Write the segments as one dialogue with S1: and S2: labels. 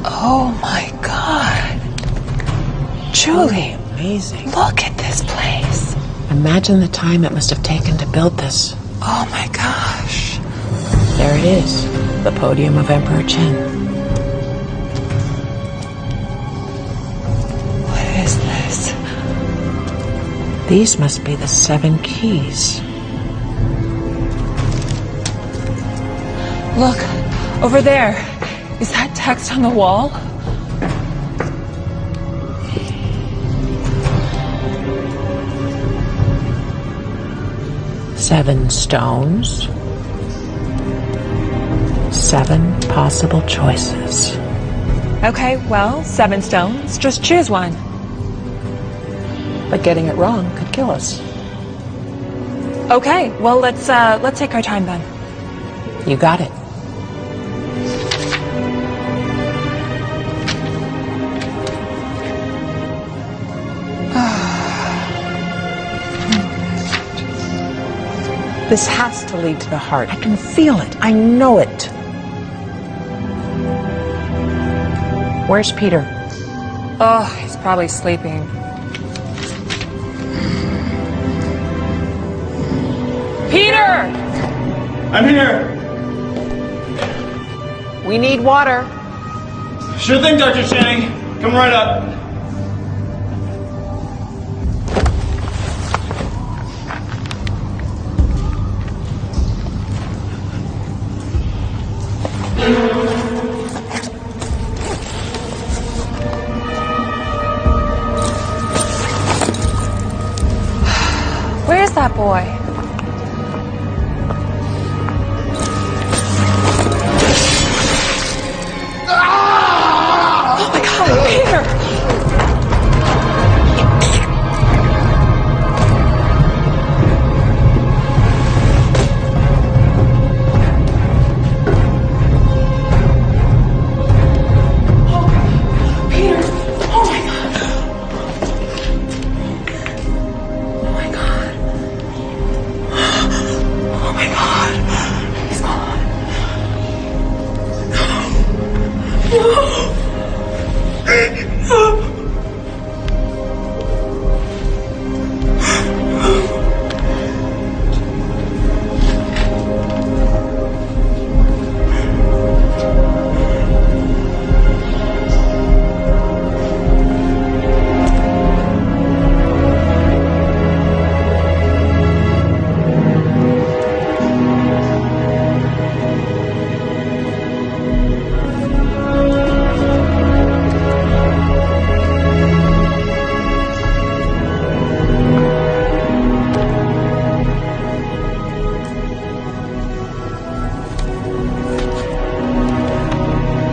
S1: Oh my God. Julie,
S2: amazing.
S1: Look at this place.
S2: Imagine the time it must have taken to build this.
S1: Oh my gosh.
S2: There it is, the podium of Emperor Qin.
S1: What is this?
S2: These must be the 7 keys.
S1: Look, over there. Is that text on the wall?
S2: Seven stones. 7 possible choices.
S1: Okay, well, 7 stones. Just choose one.
S2: But getting it wrong could kill us.
S1: Okay, well, let's take our time then.
S2: You got it. This has to lead to the heart. I can feel it. I know it. Where's Peter?
S1: Oh, he's probably sleeping. Peter!
S3: I'm here.
S2: We need water.
S3: Sure thing, Dr. Channing. Come right up.
S1: Where's that boy? Oh my God, Peter!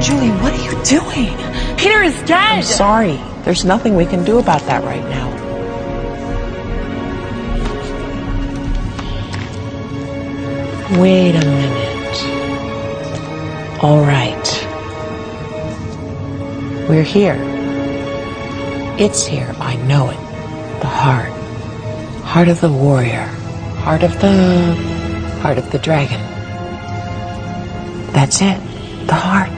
S1: Julie, what are you doing? Peter is dead!
S2: I'm sorry. There's nothing we can do about that right now. Wait a minute. All right. We're here. It's here. I know it. The heart. Heart of the warrior. Heart of the dragon. That's it. The heart.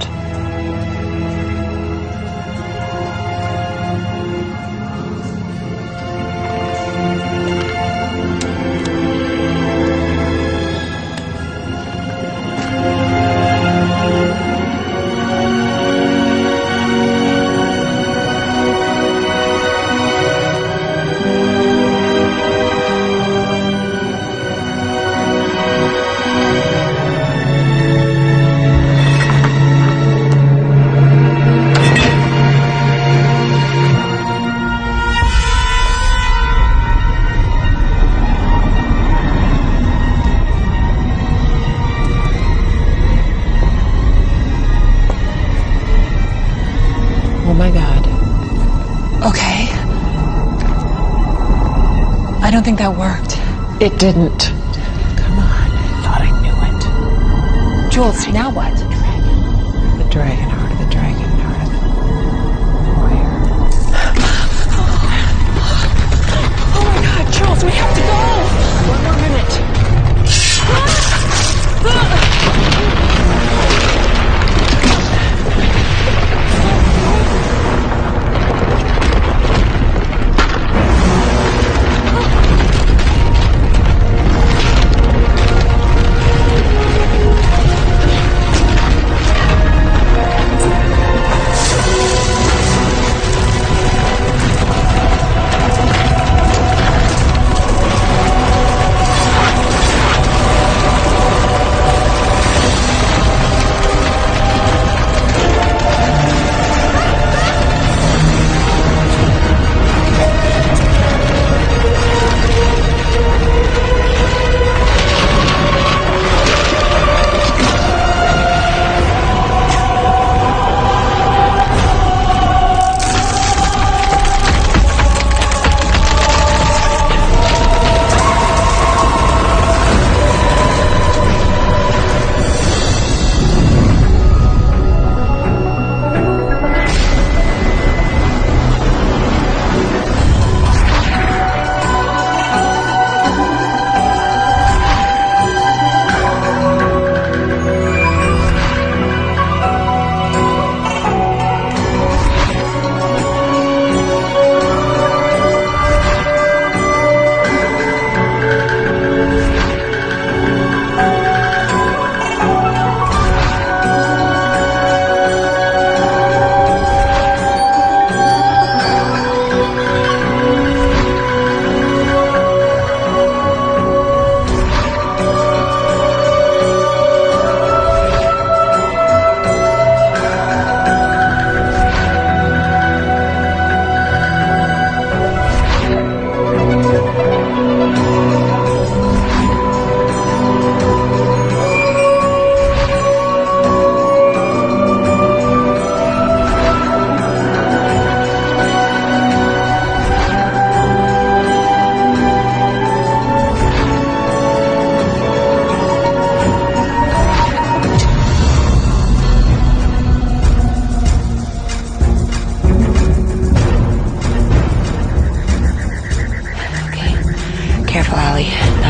S2: Oh my God.
S1: Okay. I don't think that worked.
S2: It didn't. Come on. I thought I knew it.
S1: Jules, now what?
S2: The dragon, heart of the dragon, heart of the warrior.
S1: Oh my God, Jules, we have to go!
S2: One more minute.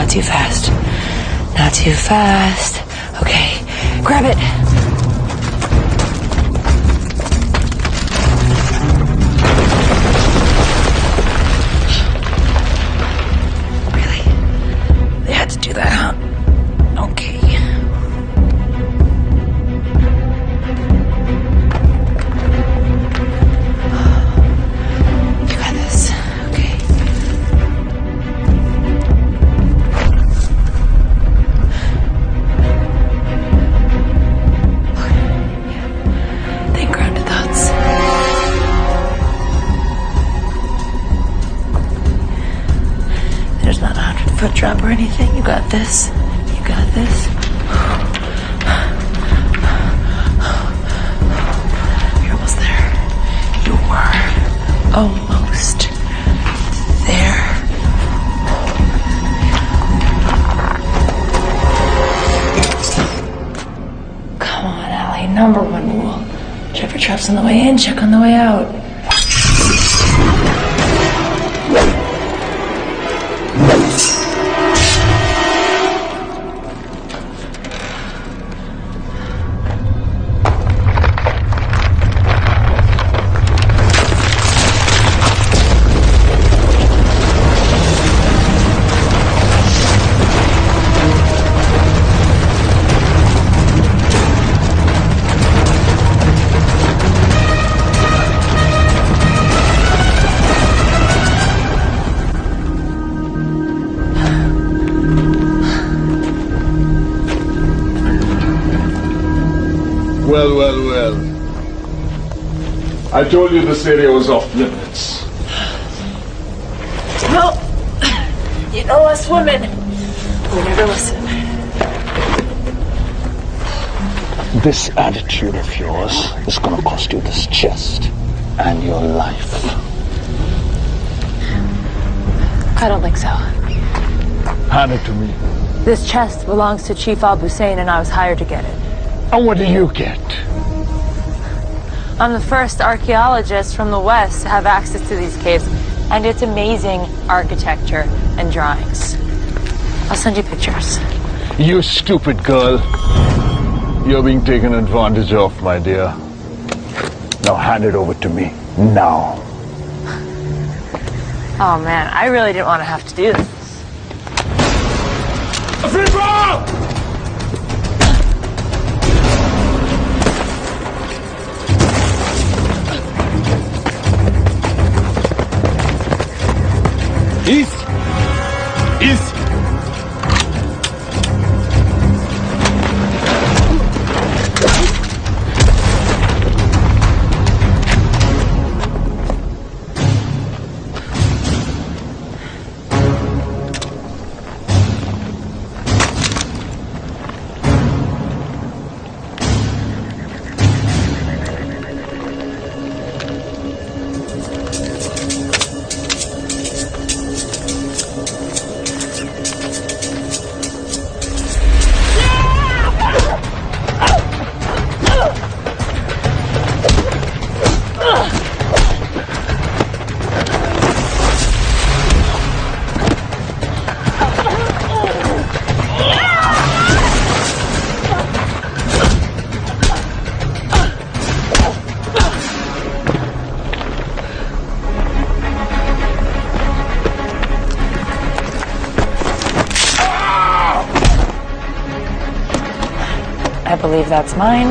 S2: not too fast. Not too fast. Okay, grab it. Really? They had to do that, huh? Okay. You got this. Okay. Think grounded thoughts. There's not a 100-foot drop or anything. You got this. You got this. You're almost there. You are almost there. Come on, Allie. Number one rule. Check for traps on the way in, check on the way out.
S4: Well. I told you this area was off limits.
S2: Well, you know us women. We never listen.
S5: This attitude of yours is gonna cost you this chest and your life.
S6: I don't think so.
S4: Hand it to me.
S6: This chest belongs to Chief Al-Hussein, and I was hired to get it.
S4: And what do you get?
S6: I'm the first archaeologist from the West to have access to these caves, and it's amazing architecture and drawings. I'll send you pictures.
S4: You stupid girl. You're being taken advantage of, my dear. Now hand it over to me. Now.
S6: Oh man, I really didn't want to have to do this.
S4: East!
S6: I believe that's mine.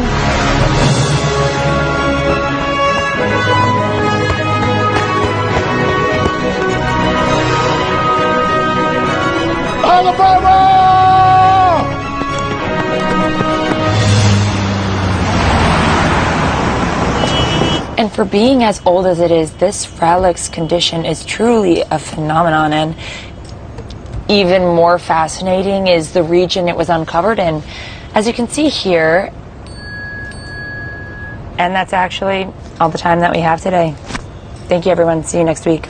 S6: And for being as old as it is, this relic's condition is truly a phenomenon, and even more fascinating is the region it was uncovered in. As you can see here, and that's actually all the time that we have today. Thank you, everyone. See you next week.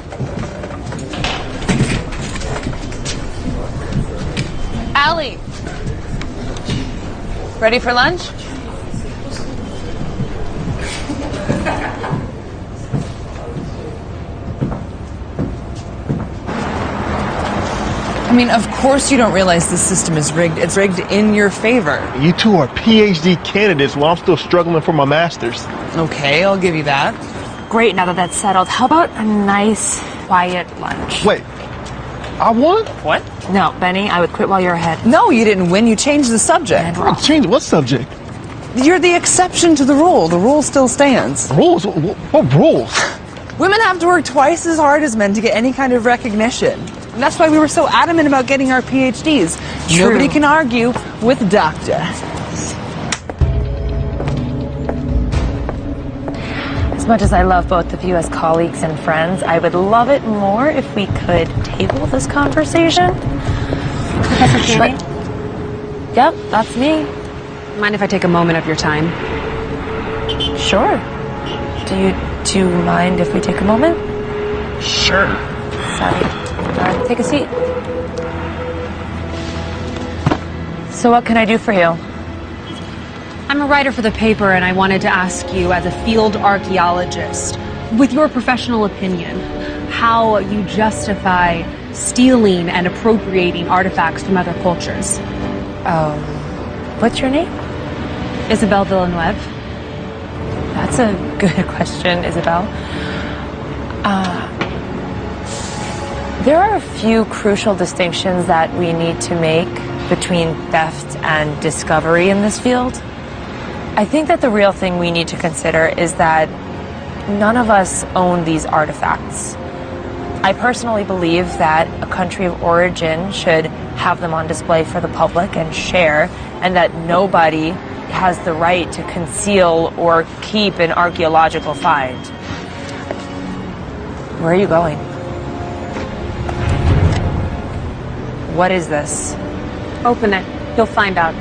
S6: Allie, ready for lunch?
S7: I mean, of course you don't realize the system is rigged. It's rigged in your favor.
S8: You two are PhD candidates while I'm still struggling for my master's.
S7: Okay, I'll give you that.
S6: Great, now that that's settled, how about a nice, quiet lunch?
S8: Wait, I won?
S7: What?
S6: No, Benny, I would quit while you're ahead.
S7: No, you didn't win. You changed the subject.
S6: And we're off.
S8: Change what subject?
S7: You're the exception to the rule. The rule still stands.
S8: Rules? What rules?
S7: Women have to work twice as hard as men to get any kind of recognition. And that's why we were so adamant about getting our PhDs.
S6: True.
S7: Nobody can argue with doctor.
S6: As much as I love both of you as colleagues and friends, I would love it more if we could table this conversation. Professor Channing? Yep, that's me.
S9: Mind if I take a moment of your time?
S6: Sure. Do you mind if we take a moment?
S8: Sure.
S6: Sorry. Take a seat. So what can I do for you?
S9: I'm a writer for the paper, and I wanted to ask you, as a field archaeologist, with your professional opinion, how you justify stealing and appropriating artifacts from other cultures.
S6: What's your name?
S9: Isabelle Villeneuve.
S6: That's a good question, Isabel. There are a few crucial distinctions that we need to make between theft and discovery in this field. I think that the real thing we need to consider is that none of us own these artifacts. I personally believe that a country of origin should have them on display for the public and share, and that nobody has the right to conceal or keep an archaeological find. Where are you going? What is this?
S9: Open it. You'll find out.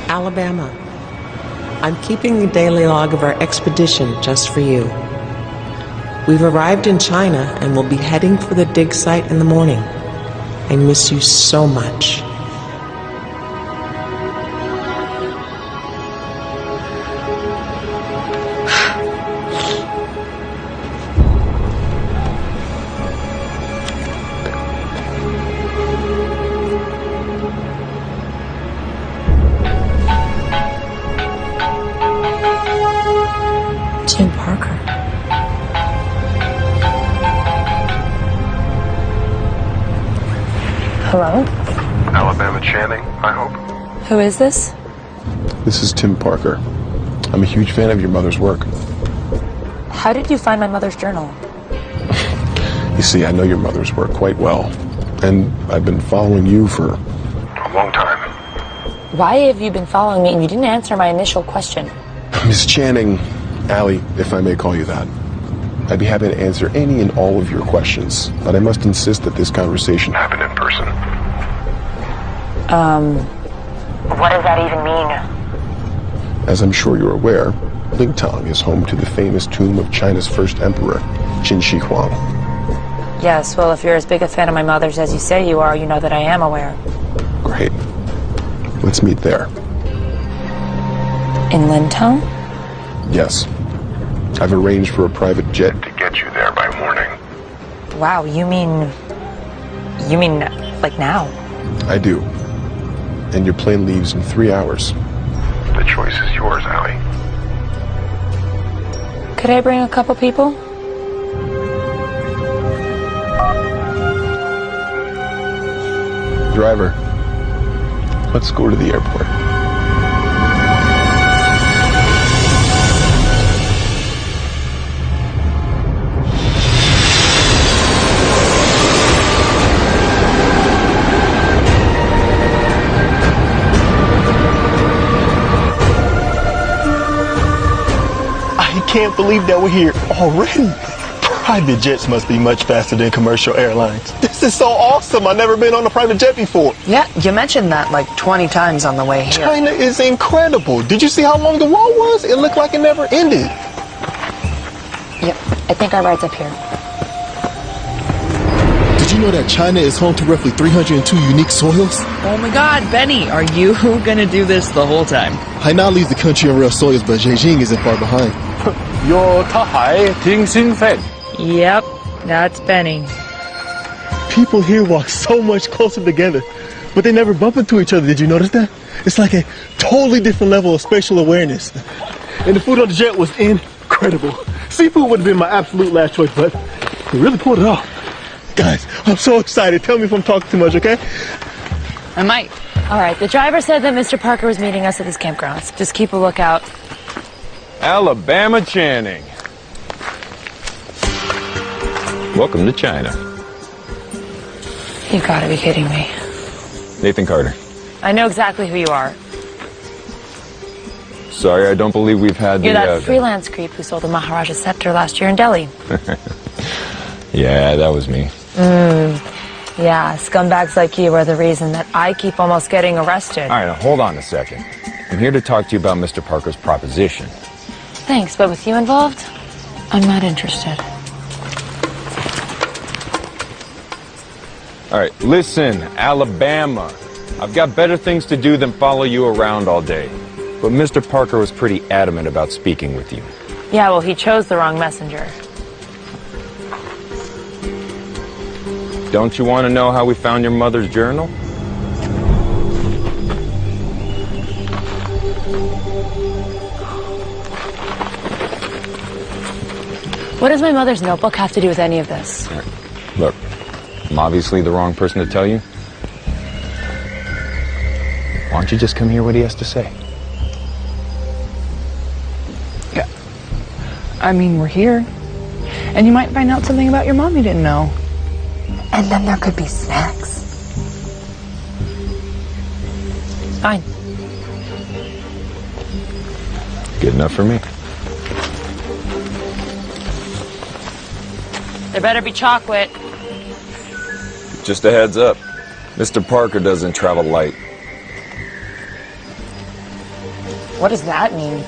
S2: Alabama. I'm keeping a daily log of our expedition just for you. We've arrived in China and will be heading for the dig site in the morning. I miss you so much.
S6: Tim Parker. Hello?
S10: Alabama Channing, I hope.
S6: Who is this?
S8: This is Tim Parker. I'm a huge fan of your mother's work.
S6: How did you find my mother's journal?
S8: You see, I know your mother's work quite well, and I've been following you for
S10: A long time.
S6: Why have you been following me and you didn't answer my initial question?
S8: Miss Channing, Allie, if I may call you that. I'd be happy to answer any and all of your questions, but I must insist that this conversation
S10: Happened in person.
S6: What does that even mean?
S8: As I'm sure you're aware, Lingtang is home to the famous tomb of China's first emperor, Qin Shi Huang.
S6: Yes, well, if you're as big a fan of my mother's as you say you are, you know that I am aware.
S8: Great. Let's meet there.
S6: In Lintong?
S8: Yes. I've arranged for a private jet
S10: To get you there by morning.
S6: Wow, you mean like now?
S8: I do. And your plane leaves in 3 hours.
S10: The choice is yours, Allie.
S6: Could I bring a couple people?
S8: Driver, let's go to the airport. I can't believe that we're here already.
S11: Private jets must be much faster than commercial airlines. This is so awesome. I've never been on a private jet before.
S12: Yeah, you mentioned that like 20 times on the way here.
S11: China is incredible. Did you see how long the wall was? It looked like it never ended.
S6: Yep, I think our ride's up here.
S11: Did you know that China is home to roughly 302 unique soils?
S7: Oh my god, Benny, are you gonna do this the whole time?
S11: Hainan leads the country on real soils, but Beijing isn't far behind.
S7: Yep, that's Benny.
S11: People here walk so much closer together, but they never bump into each other. Did you notice that? It's like a totally different level of spatial awareness. And the food on the jet was incredible. Seafood would have been my absolute last choice, but we really pulled it off. Guys, I'm so excited. Tell me if I'm talking too much, okay?
S7: I might.
S6: All right, the driver said that Mr. Parker was meeting us at this campground. Just keep a lookout.
S13: Alabama Channing. Welcome to China.
S6: You gotta be kidding me.
S13: Nathan Carter.
S6: I know exactly who you are.
S13: Sorry, I don't believe we've had
S6: You're that freelance creep who sold the Maharaja scepter last year in Delhi.
S13: Yeah, that was me.
S6: Yeah, scumbags like you are the reason that I keep almost getting arrested.
S13: All right, now hold on a second. I'm here to talk to you about Mr. Parker's proposition.
S6: Thanks, but with you involved, I'm not interested.
S13: All right, listen, Alabama. I've got better things to do than follow you around all day. But Mr. Parker was pretty adamant about speaking with you.
S6: Yeah, well, he chose the wrong messenger.
S13: Don't you want to know how we found your mother's journal?
S6: What does my mother's notebook have to do with any of this?
S13: Right. Look, I'm obviously the wrong person to tell you. Why don't you just come hear what he has to say?
S7: Yeah. I mean, we're here. And you might find out something about your mom you didn't know.
S12: And then there could be snacks.
S6: Fine.
S13: Good enough for me.
S6: There better be chocolate.
S13: Just a heads up. Mr. Parker doesn't travel light.
S6: What does that mean?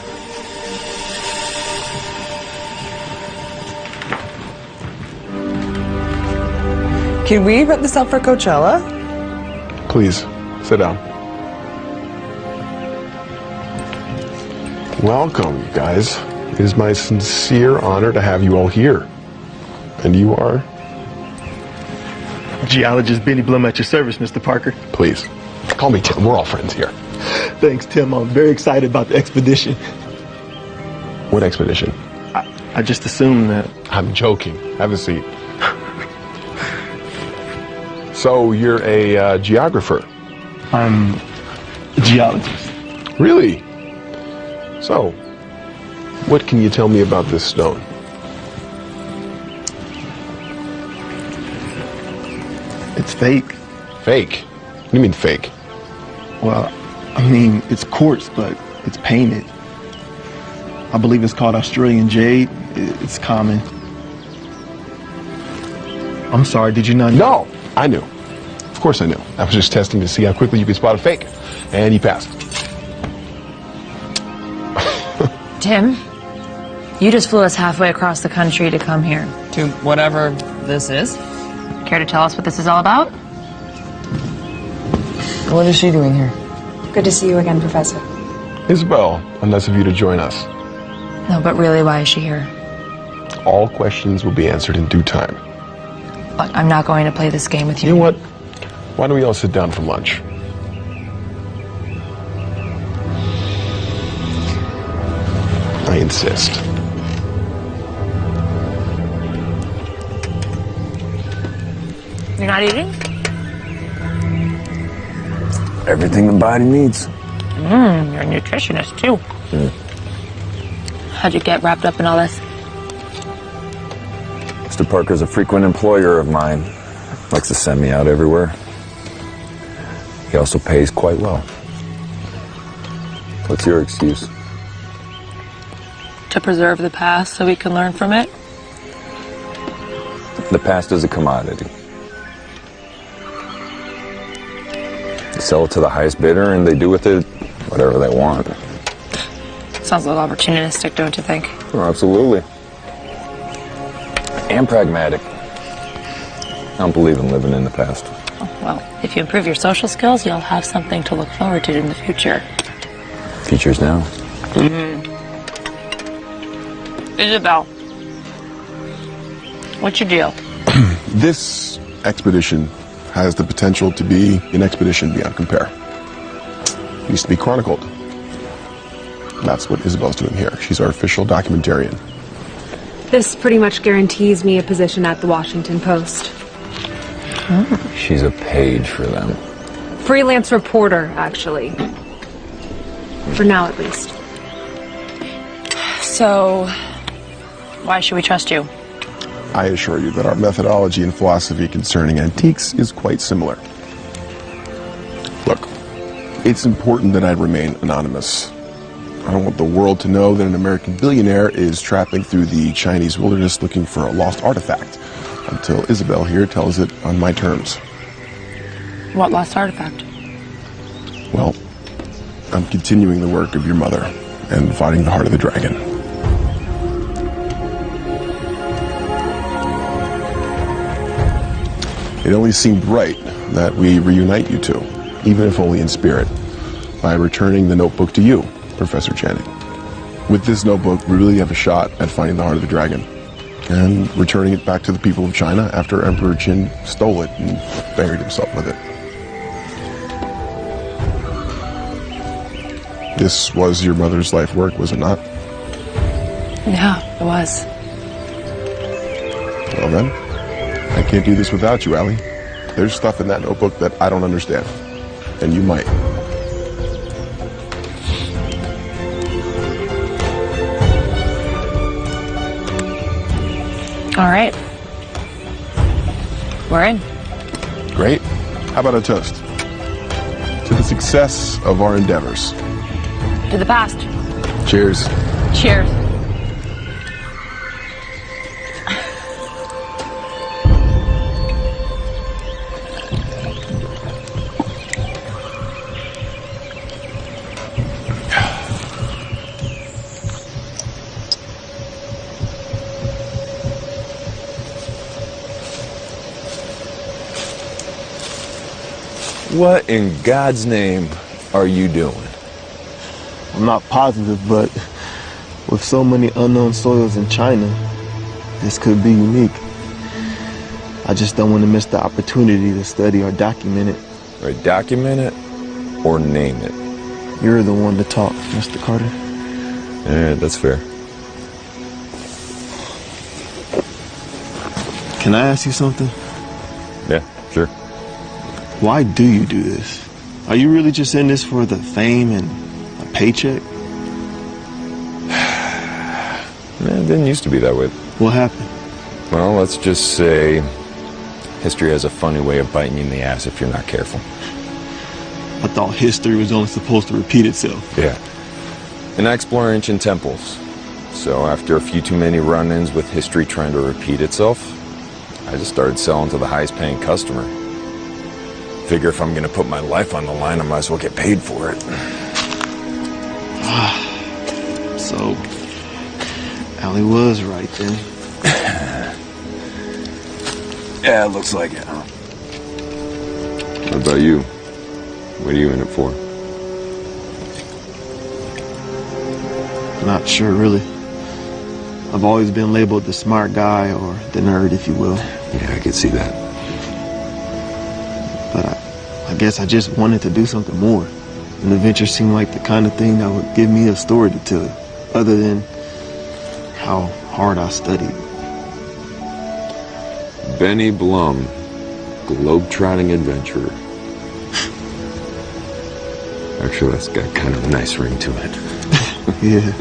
S7: Can we rip this up for Coachella?
S8: Please, sit down. Welcome, you guys. It is my sincere honor to have you all here. And you are?
S11: Geologist Benny Blum at your service, Mr. Parker.
S8: Please, call me Tim. We're all friends here.
S11: Thanks, Tim. I'm very excited about the expedition.
S8: What expedition?
S11: I just assumed that.
S8: I'm joking. Have a seat. So, you're a geographer?
S11: I'm a geologist.
S8: Really? So, what can you tell me about this stone?
S11: It's fake.
S8: Fake? What do you mean fake?
S11: Well, I mean, it's quartz, but it's painted. I believe it's called Australian jade. It's common. I'm sorry, did you not know?
S8: No, I knew. Of course I knew. I was just testing to see how quickly you could spot a fake. And you passed.
S6: Tim, you just flew us halfway across the country to come here.
S7: To whatever this is?
S6: Care to tell us what this is all about?
S7: What is she doing here?
S14: Good to see you again, Professor.
S8: Isabel, nice of you to join us.
S6: No, but really, why is she here?
S8: All questions will be answered in due time.
S6: Look, I'm not going to play this game with you.
S8: You know what? Why don't we all sit down for lunch? I insist.
S6: You're not eating?
S13: Everything the body needs.
S6: You're a nutritionist, too. How'd you get wrapped up in all this?
S13: Mr. Parker's a frequent employer of mine. Likes to send me out everywhere. He also pays quite well. What's your excuse?
S6: To preserve the past so we can learn from it?
S13: The past is a commodity. They sell it to the highest bidder and they do with it whatever they want.
S6: Sounds a little opportunistic, don't you think?
S13: Oh, absolutely. And pragmatic. I don't believe in living in the past.
S6: Oh, well, if you improve your social skills, you'll have something to look forward to in the future.
S13: Future's now.
S6: Isabel, what's your deal?
S8: This expedition has the potential to be an expedition beyond compare. It needs to be chronicled. That's what Isabel's doing here. She's our official documentarian.
S9: This pretty much guarantees me a position at the Washington Post.
S13: She's a page for them.
S9: Freelance reporter, actually. For now, at least.
S6: So, why should we trust you?
S8: I assure you that our methodology and philosophy concerning antiques is quite similar. Look, it's important that I remain anonymous. I don't want the world to know that an American billionaire is trapping through the Chinese wilderness looking for a lost artifact, until Isabel here tells it on my terms.
S6: What lost artifact?
S8: Well, I'm continuing the work of your mother and fighting the heart of the dragon. It only seemed right that we reunite you two, even if only in spirit, by returning the notebook to you, Professor Channing. With this notebook, we really have a shot at finding the heart of the dragon and returning it back to the people of China after Emperor Qin stole it and buried himself with it. This was your mother's life work, was it not?
S6: Yeah, it was.
S8: Well then, I can't do this without you, Allie. There's stuff in that notebook that I don't understand, and you might.
S6: All right. We're in.
S8: Great. How about a toast? To the success of our endeavors.
S6: To the past.
S8: Cheers.
S6: Cheers.
S13: What in God's name are you doing?
S11: I'm not positive, but with so many unknown soils in China, this could be unique. I just don't want to miss the opportunity to study or document it.
S13: Right, document it or name it.
S11: You're the one to talk, Mr. Carter.
S13: Yeah, that's fair.
S11: Can I ask you something?
S13: Yeah, sure.
S11: Why do you do this? Are you really just in this for the fame and a paycheck?
S13: It didn't used to be that way.
S11: What happened?
S13: Well, let's just say history has a funny way of biting you in the ass if you're not careful.
S11: I thought history was only supposed to repeat itself.
S13: Yeah. And I explore ancient temples. So after a few too many run-ins with history trying to repeat itself, I just started selling to the highest paying customer. Figure if I'm gonna put my life on the line, I might as well get paid for it.
S11: So, Allie was right then.
S13: Yeah, it looks like it, huh? What about you? What are you in it for?
S11: Not sure, really. I've always been labeled the smart guy or the nerd, if you will.
S13: Yeah, I could see that.
S11: But I guess I just wanted to do something more. And the venture seemed like the kind of thing that would give me a story to tell, other than how hard I studied.
S13: Benny Blum, globe-trotting adventurer. Actually, that's got kind of a nice ring to it.
S11: Yeah.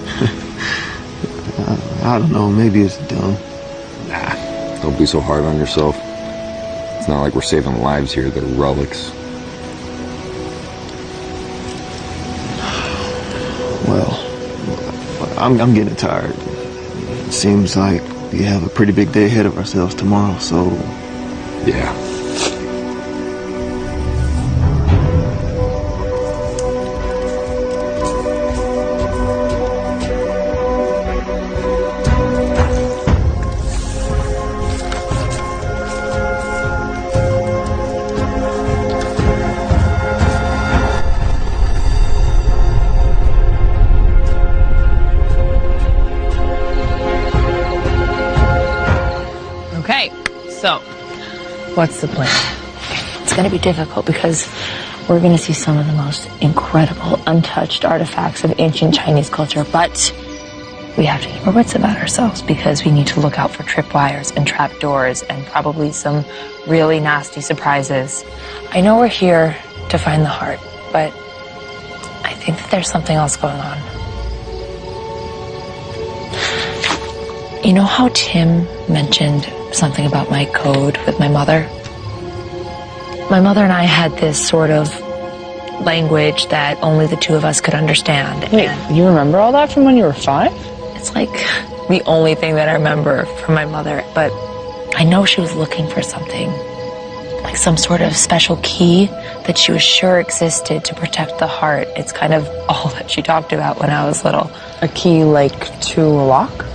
S11: I don't know, maybe it's dumb.
S13: Nah, don't be so hard on yourself. It's not like we're saving lives here that are relics.
S11: Well, I'm getting tired. It seems like We have a pretty big day ahead of ourselves tomorrow, so yeah.
S6: Okay, so what's the plan? It's going to be difficult because we're going to see some of the most incredible, untouched artifacts of ancient Chinese culture, but we have to keep our wits about ourselves because we need to look out for tripwires and trapdoors and probably some really nasty surprises. I know we're here to find the heart, but I think that there's something else going on. You know how Tim mentioned something about my code with my mother? My mother and I had this sort of language that only the two of us could understand.
S12: Wait, you remember all that from when you were 5?
S6: It's like the only thing that I remember from my mother, but I know she was looking for something, like some sort of special key that she was sure existed to protect the heart. It's kind of all that she talked about when I was little.
S12: A key like to a lock?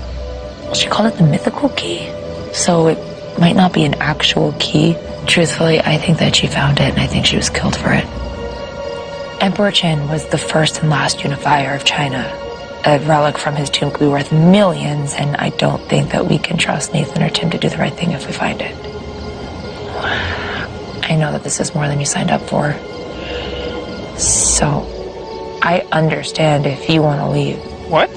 S6: She called it the mythical key, so it might not be an actual key. Truthfully, I think that she found it, and I think she was killed for it. Emperor Qin was the first and last unifier of China. A relic from his tomb could be worth millions, and I don't think that we can trust Nathan or Tim to do the right thing if we find it. I know that this is more than you signed up for, so I understand if you want to leave.
S12: What?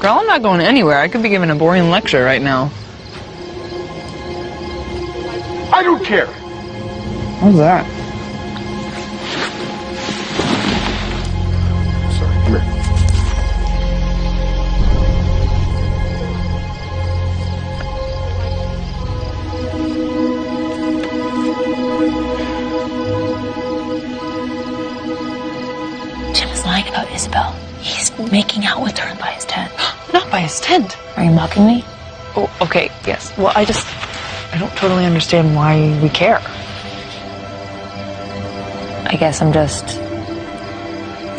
S12: Girl, I'm not going anywhere. I could be giving a boring lecture right now.
S4: I don't care.
S12: What's that?
S4: Sorry, come here.
S6: Tim is lying about Isabel. He's making out with her by his tent.
S12: Not by his tent.
S6: Are you mocking me?
S12: Oh, okay, yes. Well, I don't totally understand why we care.
S6: I guess I'm just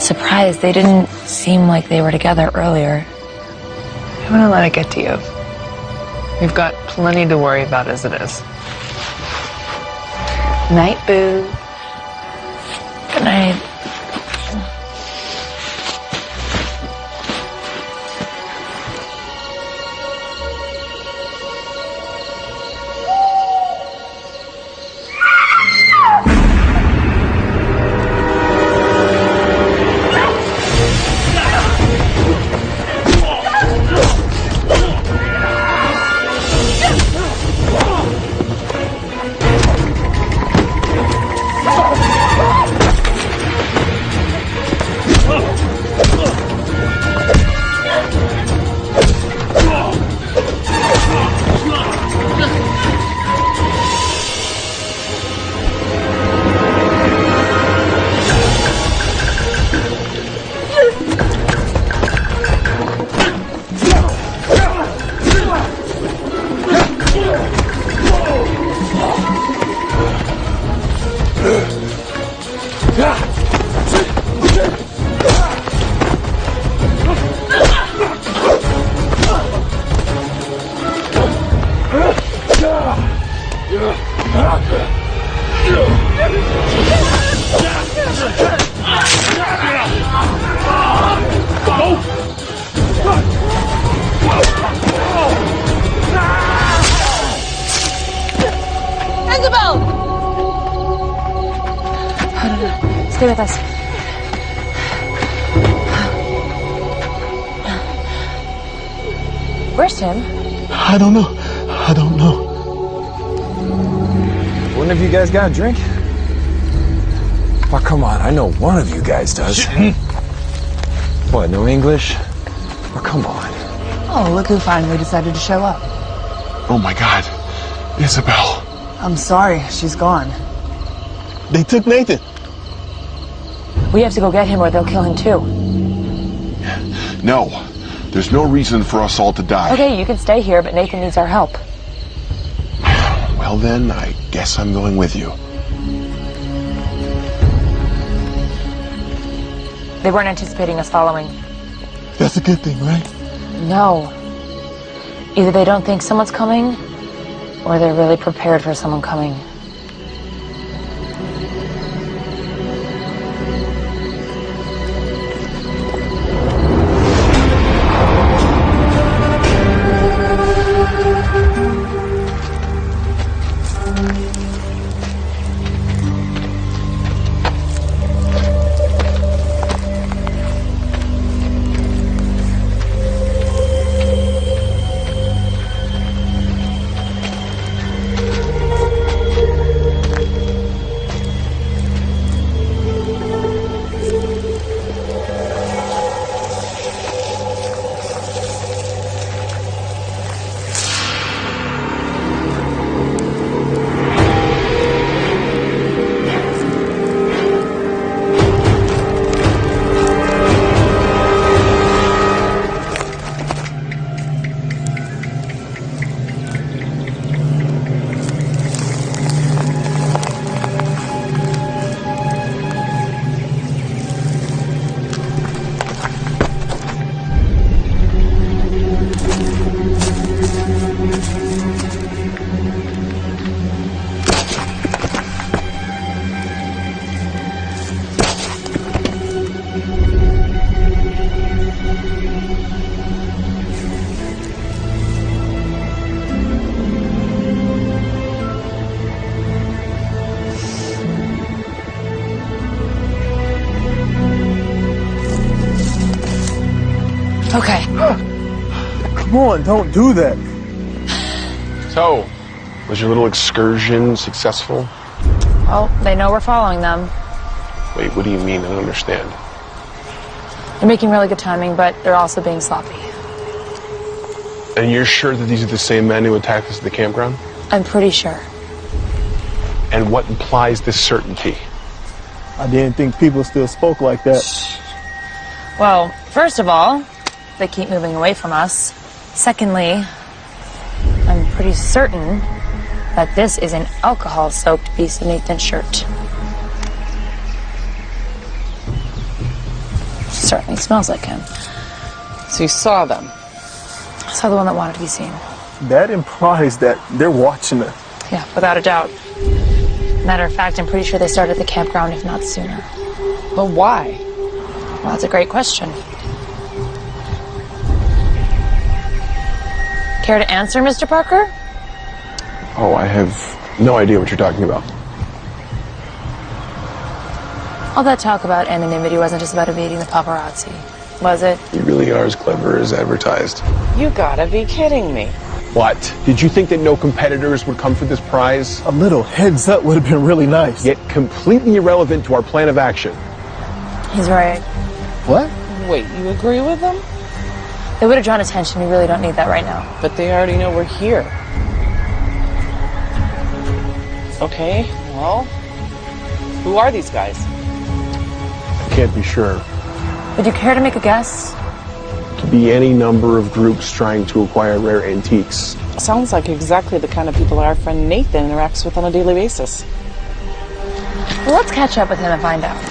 S6: surprised. They didn't seem like they were together earlier.
S12: I'm gonna let it get to you. We've got plenty to worry about as it is. Night, boo.
S6: Good night. Isabel! Stay with us. Where's Tim?
S11: I don't know. I don't know.
S13: One of you guys got a drink? Oh, come on. I know one of you guys does. What, no English? Oh, come on.
S12: Oh, look who finally decided to show up.
S8: Oh my God. Isabel.
S12: I'm sorry, she's gone.
S11: They took Nathan.
S6: We have to go get him or they'll kill him too.
S8: No. There's no reason for us all to die.
S6: Okay, you can stay here, but Nathan needs our help.
S8: Well then, I guess I'm going with you.
S6: They weren't anticipating us following.
S11: That's a good thing, right?
S6: No. Either they don't think someone's coming, or they're really prepared for someone coming. Okay.
S11: Come on, don't do that.
S8: So, was your little excursion successful?
S6: Well, they know we're following them.
S8: Wait, what do you mean? I don't understand.
S6: They're making really good timing, but they're also being sloppy.
S8: And you're sure that these are the same men who attacked us at the campground?
S6: I'm pretty sure.
S8: And what implies this certainty?
S11: I didn't think people still spoke like that.
S6: Well, first of all, they keep moving away from us. Secondly, I'm pretty certain that this is an alcohol-soaked piece of Nathan's shirt. Certainly smells like him.
S7: So you saw them?
S6: I saw the one that wanted to be seen.
S11: That implies that they're watching us.
S6: Yeah, without a doubt. Matter of fact, I'm pretty sure they started at the campground, if not sooner.
S7: But why?
S6: Well, that's a great question. Care to answer, Mr. Parker?
S8: Oh, I have no idea what you're talking about.
S6: All that talk about anonymity wasn't just about evading the paparazzi, was it?
S8: You really are as clever as advertised.
S7: You gotta be kidding me.
S8: What? Did you think that no competitors would come for this prize?
S11: A little heads up would have been really nice.
S8: Yet completely irrelevant to our plan of action.
S6: He's right.
S11: What?
S7: Wait, you agree with them?
S6: They would have drawn attention. We really don't need that right now.
S7: But they already know we're here. Okay, well, who are these guys?
S8: I can't be sure.
S6: Would you care to make a guess?
S8: Could be any number of groups trying to acquire rare antiques.
S7: Sounds like exactly the kind of people our friend Nathan interacts with on a daily basis.
S6: Well, let's catch up with him and find out.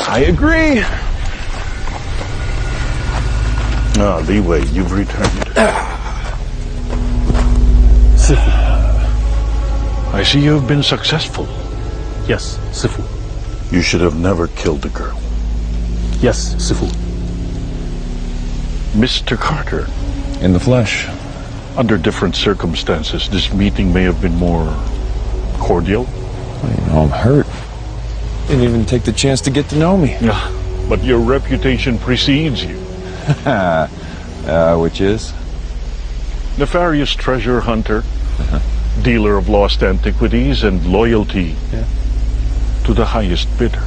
S8: I agree.
S4: Ah, Leeway, you've returned.
S11: Sifu.
S4: I see you've been successful.
S11: Yes, Sifu.
S4: You should have never killed the girl.
S11: Yes, Sifu.
S4: Mr. Carter.
S13: In the flesh.
S4: Under different circumstances, this meeting may have been more cordial.
S13: Well, you know, I'm hurt. Didn't even take the chance to get to know me.
S4: But your reputation precedes you.
S13: Which is?
S4: Nefarious treasure hunter, dealer of lost antiquities, and loyalty to the highest bidder.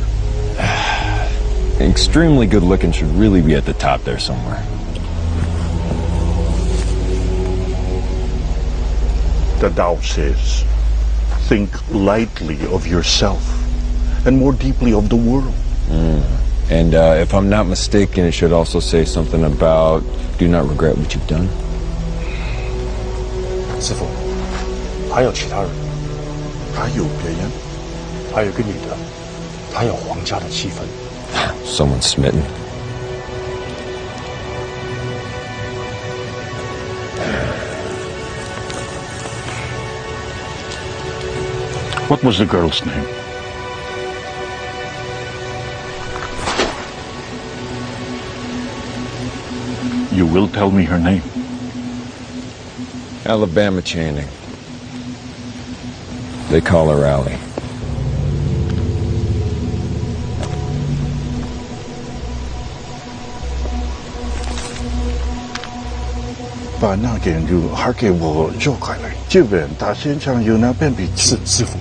S13: Extremely good looking should really be at the top there somewhere.
S4: The Tao says, think lightly of yourself and more deeply of the world.
S13: And if I'm not mistaken, it should also say something about do not regret what you've done.
S11: 师傅，还有其他人？还有别人？还有个女的，她有皇家的气氛。
S13: Someone smitten.
S4: What was the girl's name? You will tell me her name.
S13: Alabama Channing. They call her Allie.
S11: But 那件就还给我绕开了，这边大现场有那边比师傅，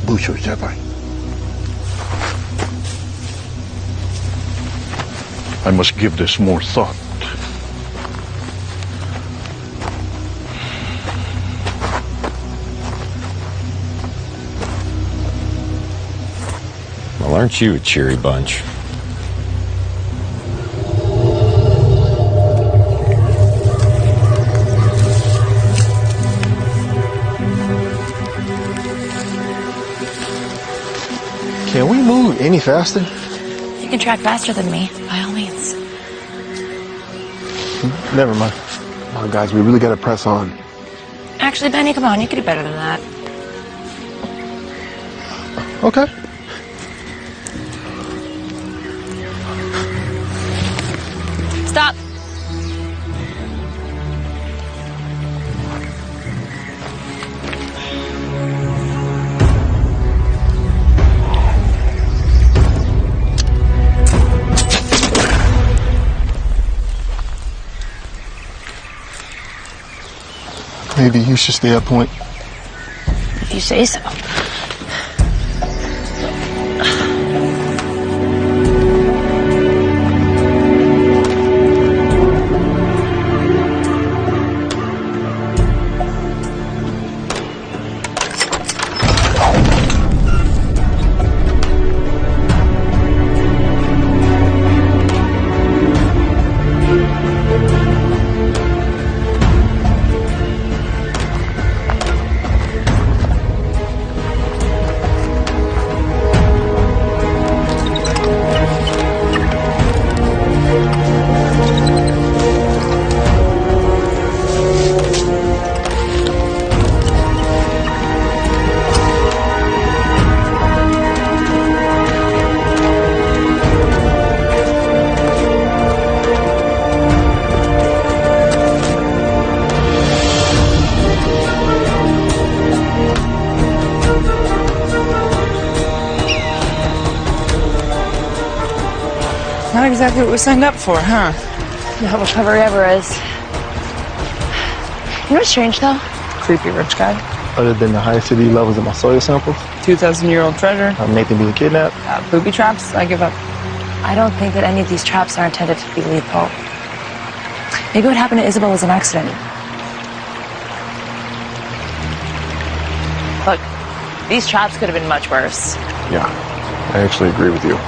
S11: 不许下班。
S4: I must give this more thought.
S13: Well, aren't you a cheery bunch?
S11: Can we move any faster?
S6: You can track faster than me, by all means.
S8: Never mind. Come on, guys, we really gotta press on.
S6: Actually, Benny, come on, you can do better than that.
S11: Okay.
S6: Stop.
S11: Maybe you should stay at point.
S6: If you say so.
S7: Not exactly what we signed up for, huh?
S6: Not recovery ever is. You know what's strange, though?
S7: Creepy rich guy.
S11: Other than the high acidity levels of my soil samples,
S7: 2,000-year-old treasure.
S11: Nathan being kidnapped.
S7: Booby traps, I give up.
S6: I don't think that any of these traps are intended to be lethal. Maybe what happened to Isabel was an accident. Look, these traps could have been much worse.
S8: Yeah, I actually agree with you.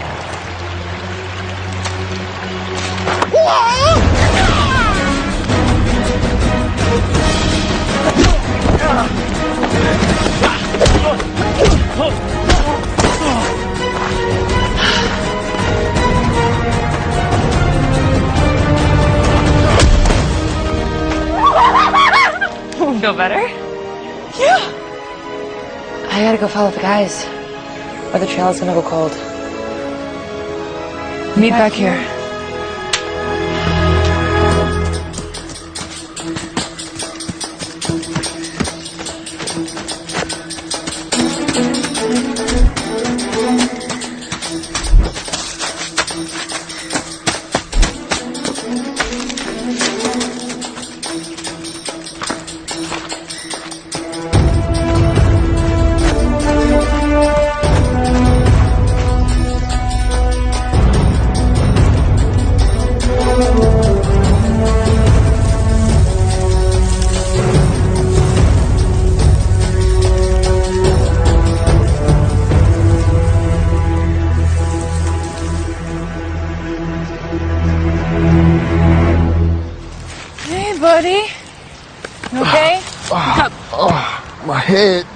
S6: Feel better? Yeah. I gotta go follow the guys. Or the trail's gonna go cold.
S7: Meet back here. buddy? You okay?
S8: My head.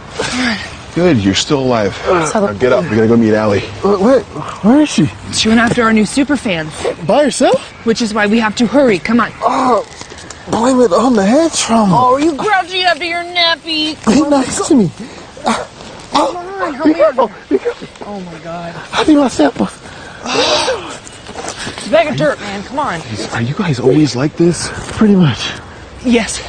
S8: Good, you're still alive. Now get up. We gotta go meet Allie.
S11: Wait, where is she?
S7: She went after our new super fans.
S11: By herself?
S7: Which is why we have to hurry. Come on.
S11: Oh, blame it on the head trauma.
S7: Oh, are you grouchy after your nappy?
S11: Be nice to me.
S7: Come on, help me out. Oh my God.
S11: I need my samples.
S7: It's a bag of dirt, man. Come on.
S8: Are you guys always like this?
S11: Pretty much.
S7: Yes.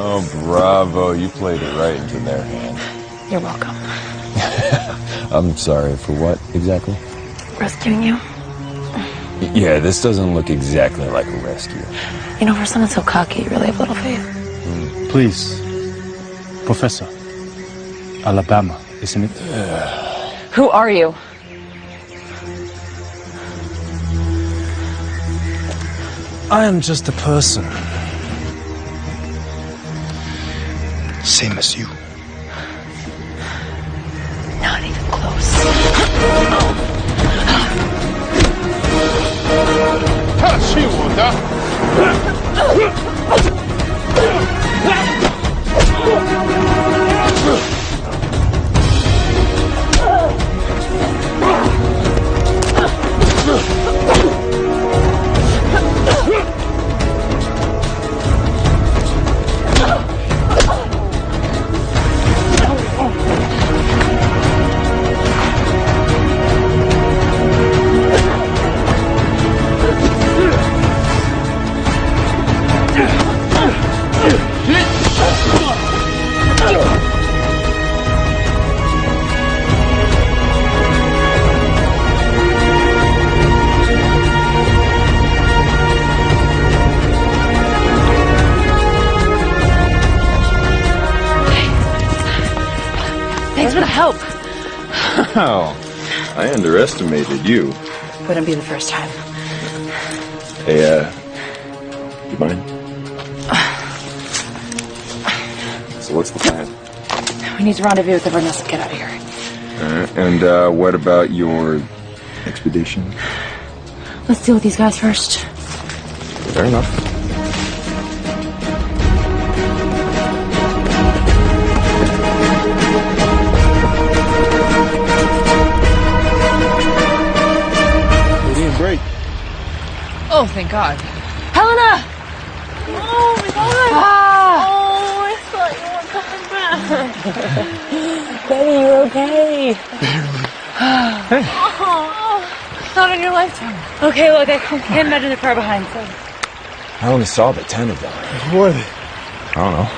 S13: Oh, bravo. You played it right into their hand.
S6: You're welcome.
S13: I'm sorry, for what exactly?
S6: Rescuing you.
S13: Yeah, this doesn't look exactly like a rescue.
S6: You know, for someone so cocky, you really have little faith.
S11: Please, Professor. Alabama, isn't it?
S6: Who are you?
S11: I am just a person. Same as you.
S6: Not even close. Thanks for the help.
S13: Oh, I underestimated you.
S6: Wouldn't be the first time.
S13: Hey, you mind? So what's the plan?
S6: We need to rendezvous with Inverness and get out of here.
S13: And what about your expedition?
S6: Let's deal with these guys first.
S13: Fair enough.
S11: Break.
S7: Oh, thank God.
S6: Helena!
S1: Oh my God!
S6: Ah!
S1: Oh, I thought you weren't coming back.
S6: Betty, you're okay.
S1: Oh, not in your lifetime.
S6: Okay, look, I can't imagine the car behind, so.
S13: I only saw the 10 of them.
S11: Who are they?
S13: I don't know.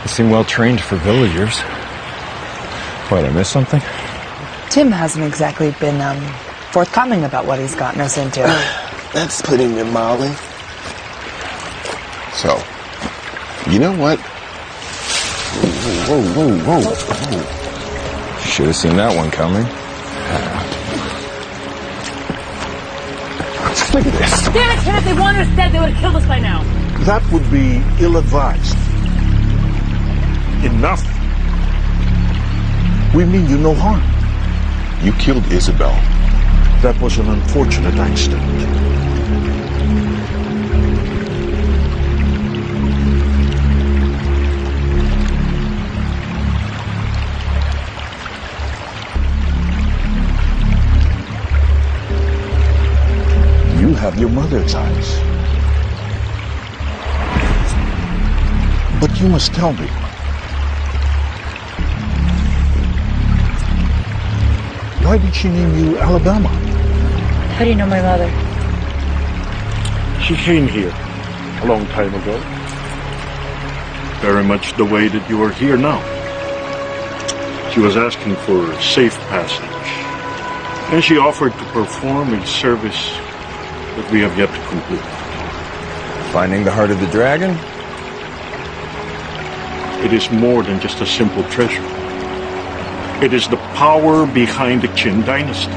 S13: They seem well trained for villagers. What, I missed something?
S7: Tim hasn't exactly been, forthcoming about what he's gotten us into.
S11: That's putting it mildly.
S8: So, you know what? Whoa.
S13: Should have seen that one coming.
S11: Look at this.
S1: Damn it, Tim, if they wanted us dead, they would have killed us by now.
S11: That would be ill-advised. Enough. We mean you no harm.
S8: You killed Isabel.
S11: That was an unfortunate accident. You have your mother's eyes. But you must tell me. Why did she name you Alabama?
S6: How do you know my mother?
S11: She came here a long time ago. Very much the way that you are here now. She was asking for safe passage. And she offered to perform a service that we have yet to complete.
S13: Finding the heart of the dragon?
S11: It is more than just a simple treasure. It is the power behind the Qin dynasty.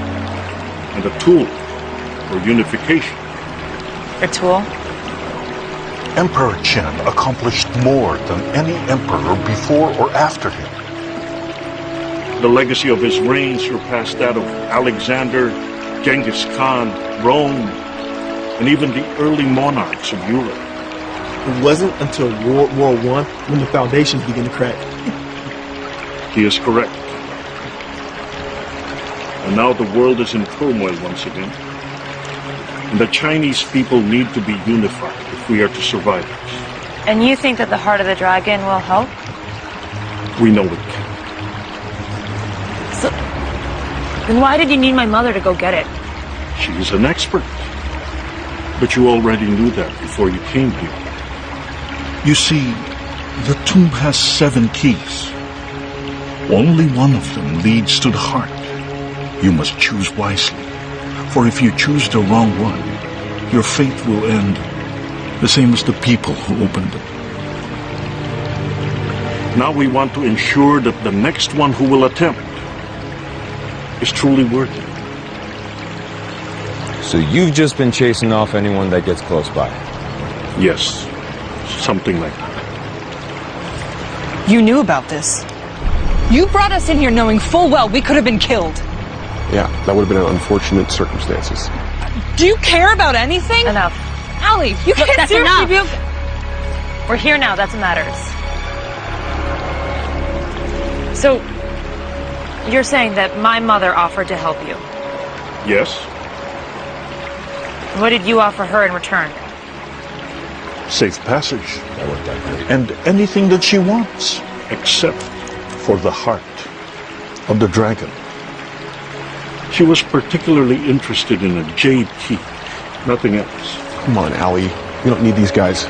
S15: and a tool for unification.
S6: A tool?
S16: Emperor Chen accomplished more than any emperor before or after him.
S15: The legacy of his reign surpassed that of Alexander, Genghis Khan, Rome, and even the early monarchs of Europe.
S11: It wasn't until World War I when the foundations began to crack.
S15: He is correct. And now the world is in turmoil once again. And the Chinese people need to be unified if we are to survive this.
S6: And you think that the Heart of the Dragon will help?
S15: We know it can.
S6: So, then why did you need my mother to go get it?
S15: She is an expert. But you already knew that before you came here.
S16: You see, the tomb has 7 keys. Only one of them leads to the heart. You must choose wisely. For if you choose the wrong one, your fate will end the same as the people who opened it.
S15: Now we want to ensure that the next one who will attempt is truly worthy.
S13: So you've just been chasing off anyone that gets close by?
S15: Yes, something like that.
S7: You knew about this. You brought us in here knowing full well we could have been killed.
S8: Yeah, that would have been unfortunate circumstances.
S7: Do you care about anything?
S6: Enough.
S7: Allie, you
S6: Look,
S7: can't
S6: that's
S7: seriously
S6: enough.
S7: be...
S6: We're here now, that's what matters. So, you're saying that my mother offered to help you?
S15: Yes.
S6: What did you offer her in return?
S16: Safe passage. And anything that she wants.
S15: Except
S16: for the heart of the dragon.
S15: She was particularly interested in a jade key. Nothing else.
S8: Come on, Allie. We don't need these guys.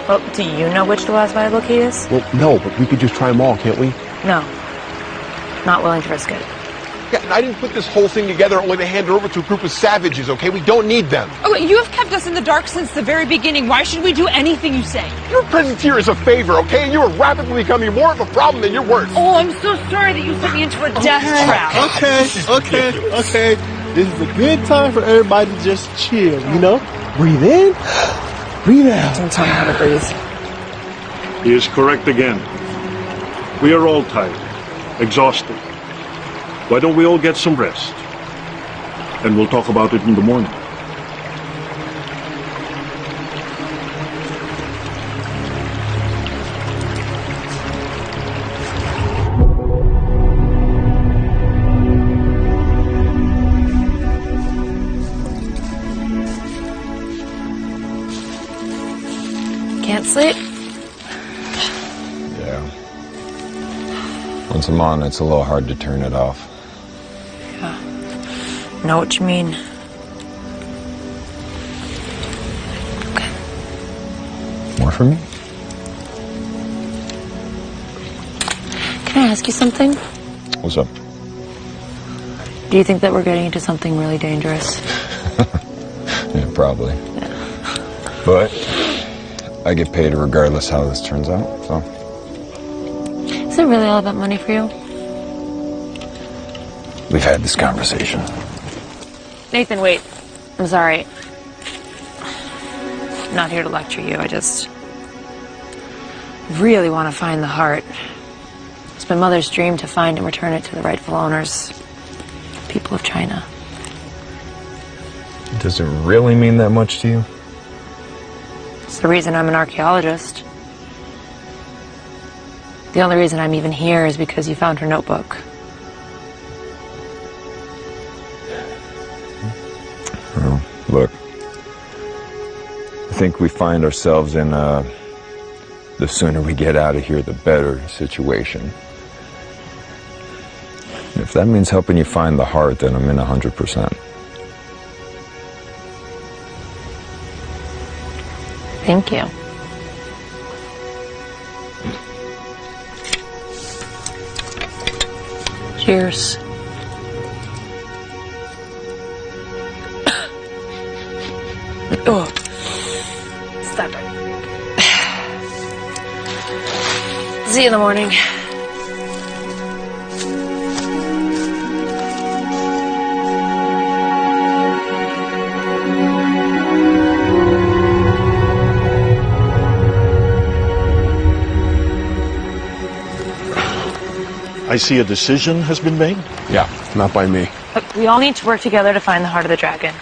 S6: Well, do you know which the last valuable key is?
S8: Well, no, but we could just try them all, can't we?
S6: No. Not willing to risk it.
S17: Yeah, and I didn't put this whole thing together only to hand it over to a group of savages, okay? We don't need them.
S7: Oh, wait, you have kept us in the dark since the very beginning. Why should we do anything you say?
S17: Your presence here is a favor, okay? And you are rapidly becoming more of a problem than you're worth.
S7: Oh, I'm so sorry that you put me into a death trap.
S11: Okay. This is a good time for everybody to just chill, you know? Breathe in, breathe out.
S7: Don't tell me how to breathe.
S15: He is correct again. We are all tired, exhausted. Why don't we all get some rest? And we'll talk about it in the morning.
S6: Can't sleep?
S13: Yeah. Once I'm on, it's a little hard to turn it off.
S6: Know what you mean. Okay.
S13: More for me?
S6: Can I ask you something?
S13: What's up?
S6: Do you think that we're getting into something really dangerous?
S13: Yeah, probably.
S6: Yeah.
S13: But I get paid regardless how this turns out, so.
S6: Is it really all about money for you?
S13: We've had this conversation.
S6: Nathan, wait. I'm sorry. I'm not here to lecture you. I just really want to find the heart. It's my mother's dream to find and return it to the rightful owners, the people of China.
S13: Does it really mean that much to you?
S6: It's the reason I'm an archaeologist. The only reason I'm even here is because you found her notebook.
S13: Well, look. I think we find ourselves in the sooner we get out of here, the better situation. If that means helping you find the heart, then I'm in 100%.
S6: Thank you. Cheers. Oh, stop it. See you in the morning.
S16: I see a decision has been made?
S8: Yeah, not by me.
S6: Look, we all need to work together to find the heart of the dragon.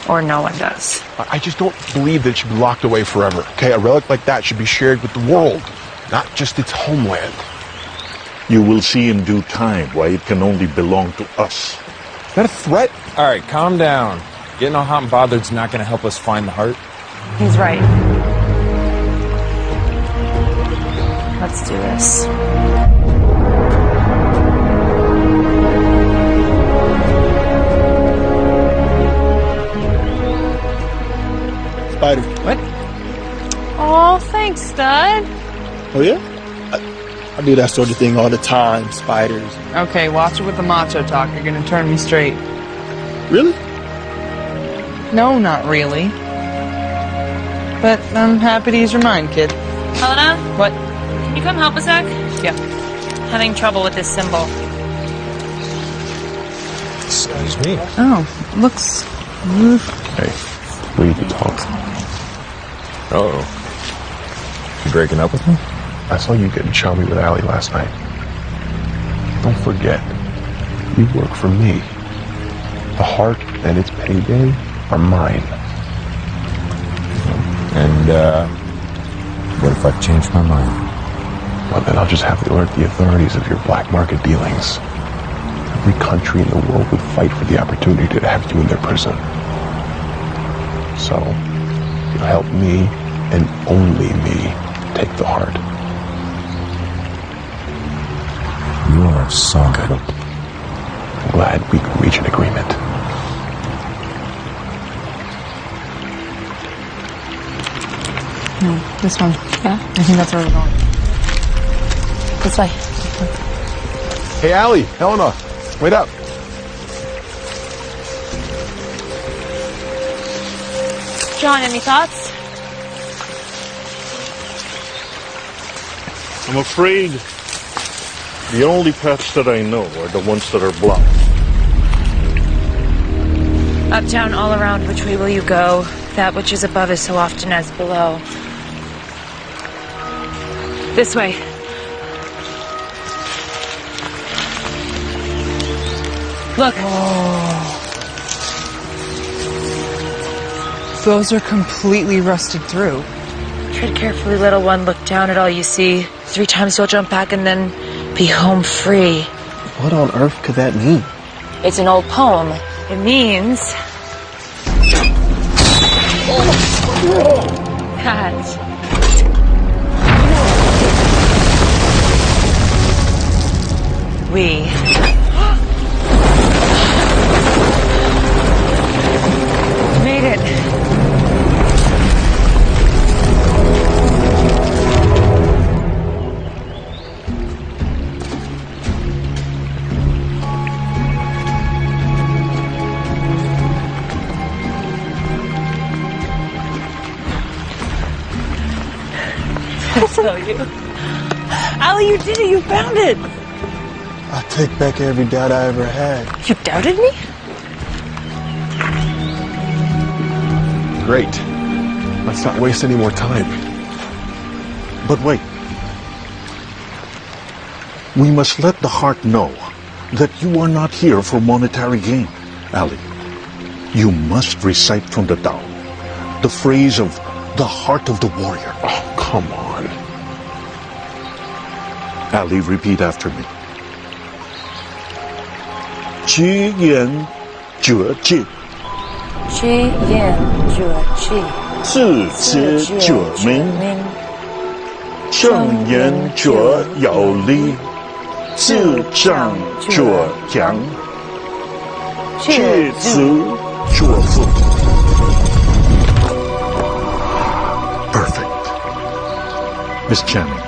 S6: Or no one does.
S17: I just don't believe that it should be locked away forever. Okay, a relic like that should be shared with the world, not just its homeland.
S16: You will see in due time why it can only belong to us.
S17: Is that a threat?
S13: All right, calm down. Getting all hot and bothered's not going to help us find the heart.
S6: He's right. Let's do this.
S11: Spider.
S12: What? Oh, thanks, Stud.
S11: Oh, yeah? I do that sort of thing all the time, spiders.
S12: Okay, watch it with the macho talk. You're gonna turn me straight.
S11: Really?
S12: No, not really. But I'm happy to use your mind, kid.
S6: Helena?
S12: What?
S6: Can you come help a sec?
S12: Yeah.
S6: Having trouble with this symbol.
S13: Excuse me.
S12: Oh, looks...
S8: Hey, we need to talk.
S13: Uh-oh. You breaking up with me?
S8: I saw you getting chummy with Allie last night. Don't forget, you work for me. The heart and its payday are mine.
S13: And, what if I change my mind?
S8: Well, then I'll just have to alert the authorities of your black market dealings. Every country in the world would fight for the opportunity to have you in their prison. So, you'll help me, and only me, take the heart.
S13: You are so good.
S8: I'm glad we can reach an agreement.
S12: No, this one.
S6: Yeah?
S12: I think that's where we're going.
S6: This way.
S17: Hey, Allie, Helena, wait up.
S6: John, any thoughts?
S16: I'm afraid the only paths that I know are the ones that are blocked.
S6: Up, down, all around, which way will you go? That which is above is so often as below. This way. Look.
S12: Oh. Those are completely rusted through.
S6: Tread carefully, little one. Look down at all you see. 3 times you'll jump back and then be home free.
S11: What on earth could that mean?
S6: It's an old poem. It means... that... we... made it. I saw you. Allie, you did it! You found it!
S11: I take back every doubt I ever had.
S6: You doubted me?
S8: Great. Let's not waste any more time.
S16: But wait. We must let the heart know that you are not here for monetary gain, Allie. You must recite from the Tao the phrase of the heart of the warrior.
S8: Oh, come on.
S16: Allie, repeat after me. 屈言绝技
S6: 屈言绝技
S16: 自知觉明 正言觉有力 自障觉强 确知觉富 Perfect. Miss Channing,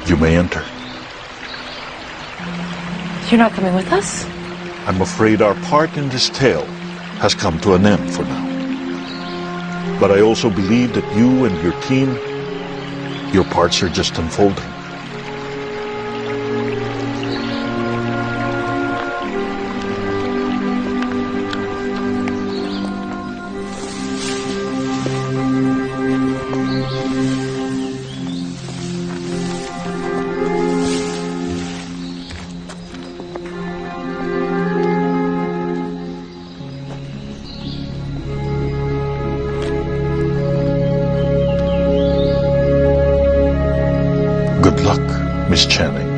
S16: you may enter.
S6: You're not coming with us?
S16: I'm afraid our part in this tale has come to an end for now. But I also believe that you and your team, your parts are just unfolding. Miss Channing,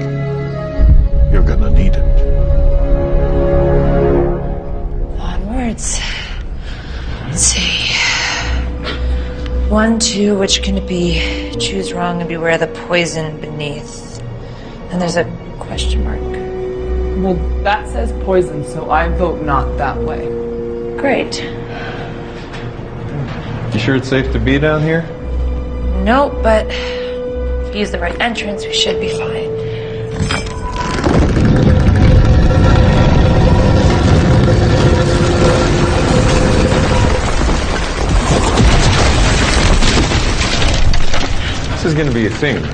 S16: you're gonna need it.
S6: Onwards. Let's see. 1, 2, which can it be? Choose wrong and beware the poison beneath. And there's a question mark.
S7: Well, that says poison, so I vote not that way.
S6: Great.
S13: You sure it's safe to be down here?
S6: Nope, but if you use the right entrance, we should be fine.
S13: This is gonna be a thing.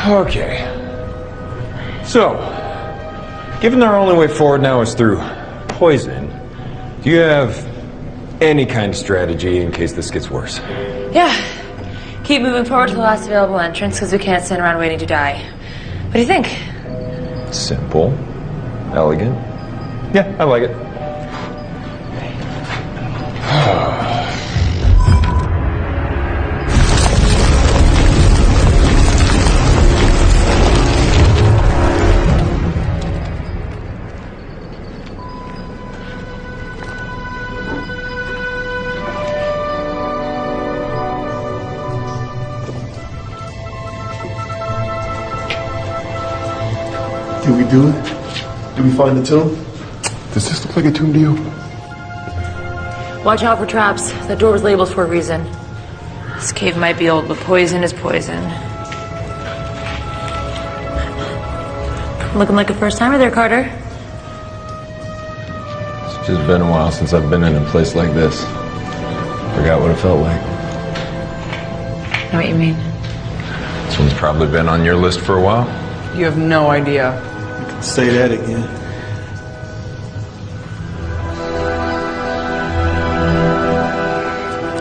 S13: Okay. So, given our only way forward now is through poison, do you have any kind of strategy in case this gets worse?
S6: Yeah. Keep moving forward to the last available entrance because we can't stand around waiting to die. What do you think?
S13: Simple. Elegant. Yeah, I like it.
S11: Did we do it? Did we find the tomb?
S8: Does this look like a tomb to you?
S6: Watch out for traps. That door was labeled for a reason. This cave might be old, but poison is poison. Looking like a first timer there, Carter.
S13: It's just been a while since I've been in a place like this. Forgot what it felt like.
S6: I know what you mean.
S13: This one's probably been on your list for a while.
S7: You have no idea.
S11: Say that again.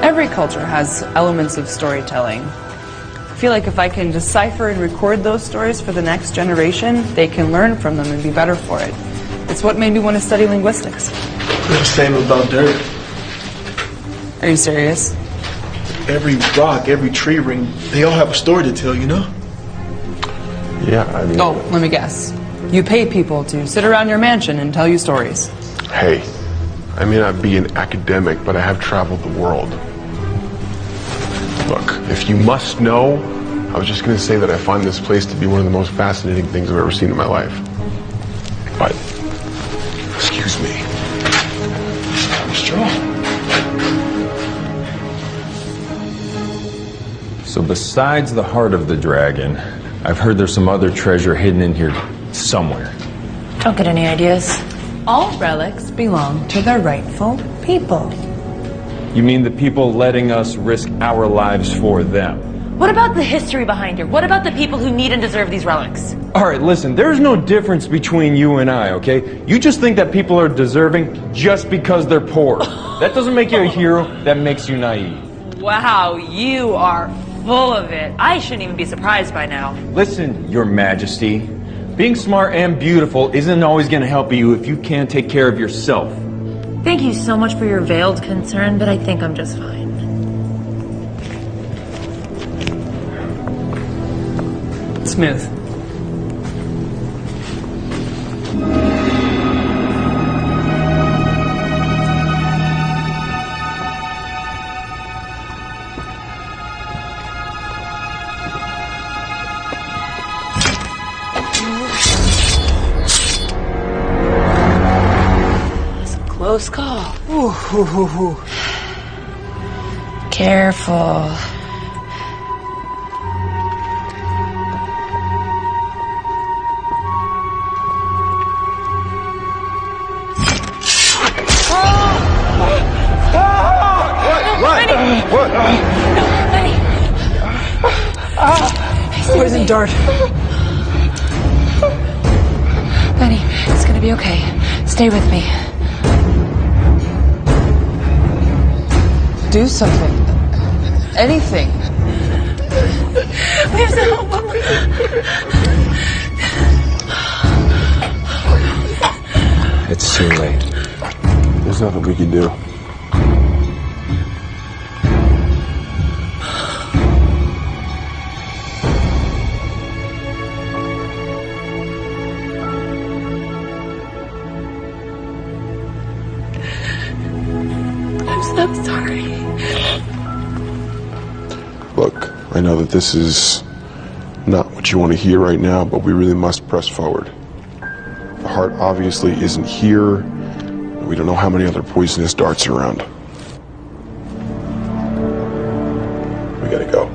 S7: Every culture has elements of storytelling. I feel like if I can decipher and record those stories for the next generation, they can learn from them and be better for it. It's what made me want to study linguistics.
S11: The same about dirt.
S7: Are you serious?
S11: Every rock, every tree ring, they all have a story to tell, you know?
S8: Yeah, I mean...
S7: Oh, let me guess. You pay people to sit around your mansion and tell you stories.
S8: Hey, I may not be an academic, but I have traveled the world. Look, if you must know, I was just going to say that I find this place to be one of the most fascinating things I've ever seen in my life. But, excuse me. Straw.
S13: So besides the heart of the dragon, I've heard there's some other treasure hidden in here somewhere.
S6: Don't get any ideas.
S7: All relics belong to their rightful people.
S13: You mean the people letting us risk our lives for them?
S6: What about the history behind it? What about the people who need and deserve these relics?
S13: All right, listen, there's no difference between you and I, okay? You just think that people are deserving just because they're poor. That doesn't make you a hero, that makes you naive.
S6: Wow, you are full of it. I shouldn't even be surprised by now.
S13: Listen, Your Majesty, being smart and beautiful isn't always going to help you if you can't take care of yourself.
S6: Thank you so much for your veiled concern, but I think I'm just fine.
S7: Smooth.
S6: Close call. Careful.
S11: What?
S6: Benny.
S7: Poison dart.
S6: Benny, it's gonna be okay. Stay with me.
S7: Do something. Anything.
S6: We have to help him.
S13: It's too late.
S8: There's nothing we can do. I know that this is not what you want to hear right now, but we really must press forward. The heart obviously isn't here. We don't know how many other poisonous darts are around. We gotta go.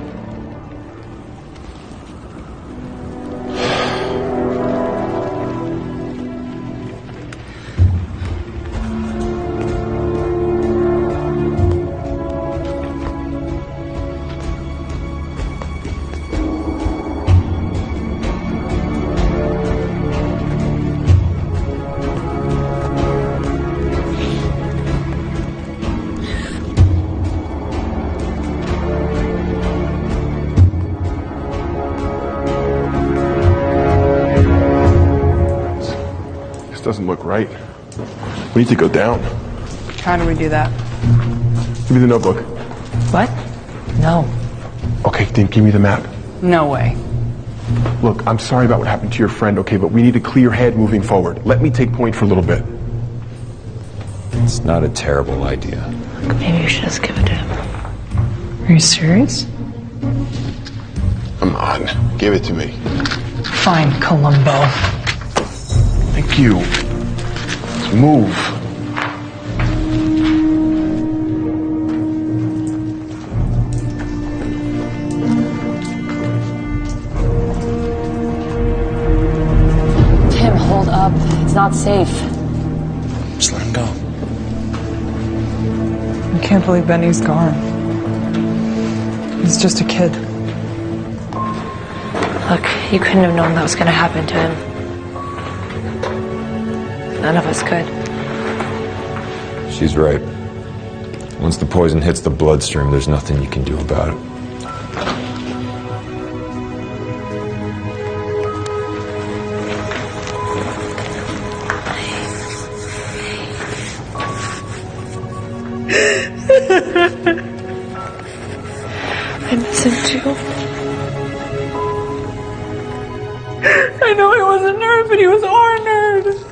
S8: Doesn't look right. We need to go down.
S7: How do we do that?
S8: Give me the notebook.
S6: What? No.
S8: Okay, then give me the map.
S7: No way.
S8: Look, I'm sorry about what happened to your friend, okay, but we need a clear head moving forward. Let me take point for a little bit.
S13: It's not a terrible idea.
S6: Maybe you should just give it to him.
S14: Are you serious?
S8: Come on, give it to me.
S14: Fine, Columbo.
S8: Thank you. Let's move.
S6: Tim, hold up. It's not safe.
S11: Just let him go.
S12: I can't believe Benny's gone. He's just a kid.
S6: Look, you couldn't have known that was going to happen to him. None of us could.
S13: She's right. Once the poison hits the bloodstream, there's nothing you can do about it.
S6: I miss him too.
S7: I know he was a nerd, but he was our nerd.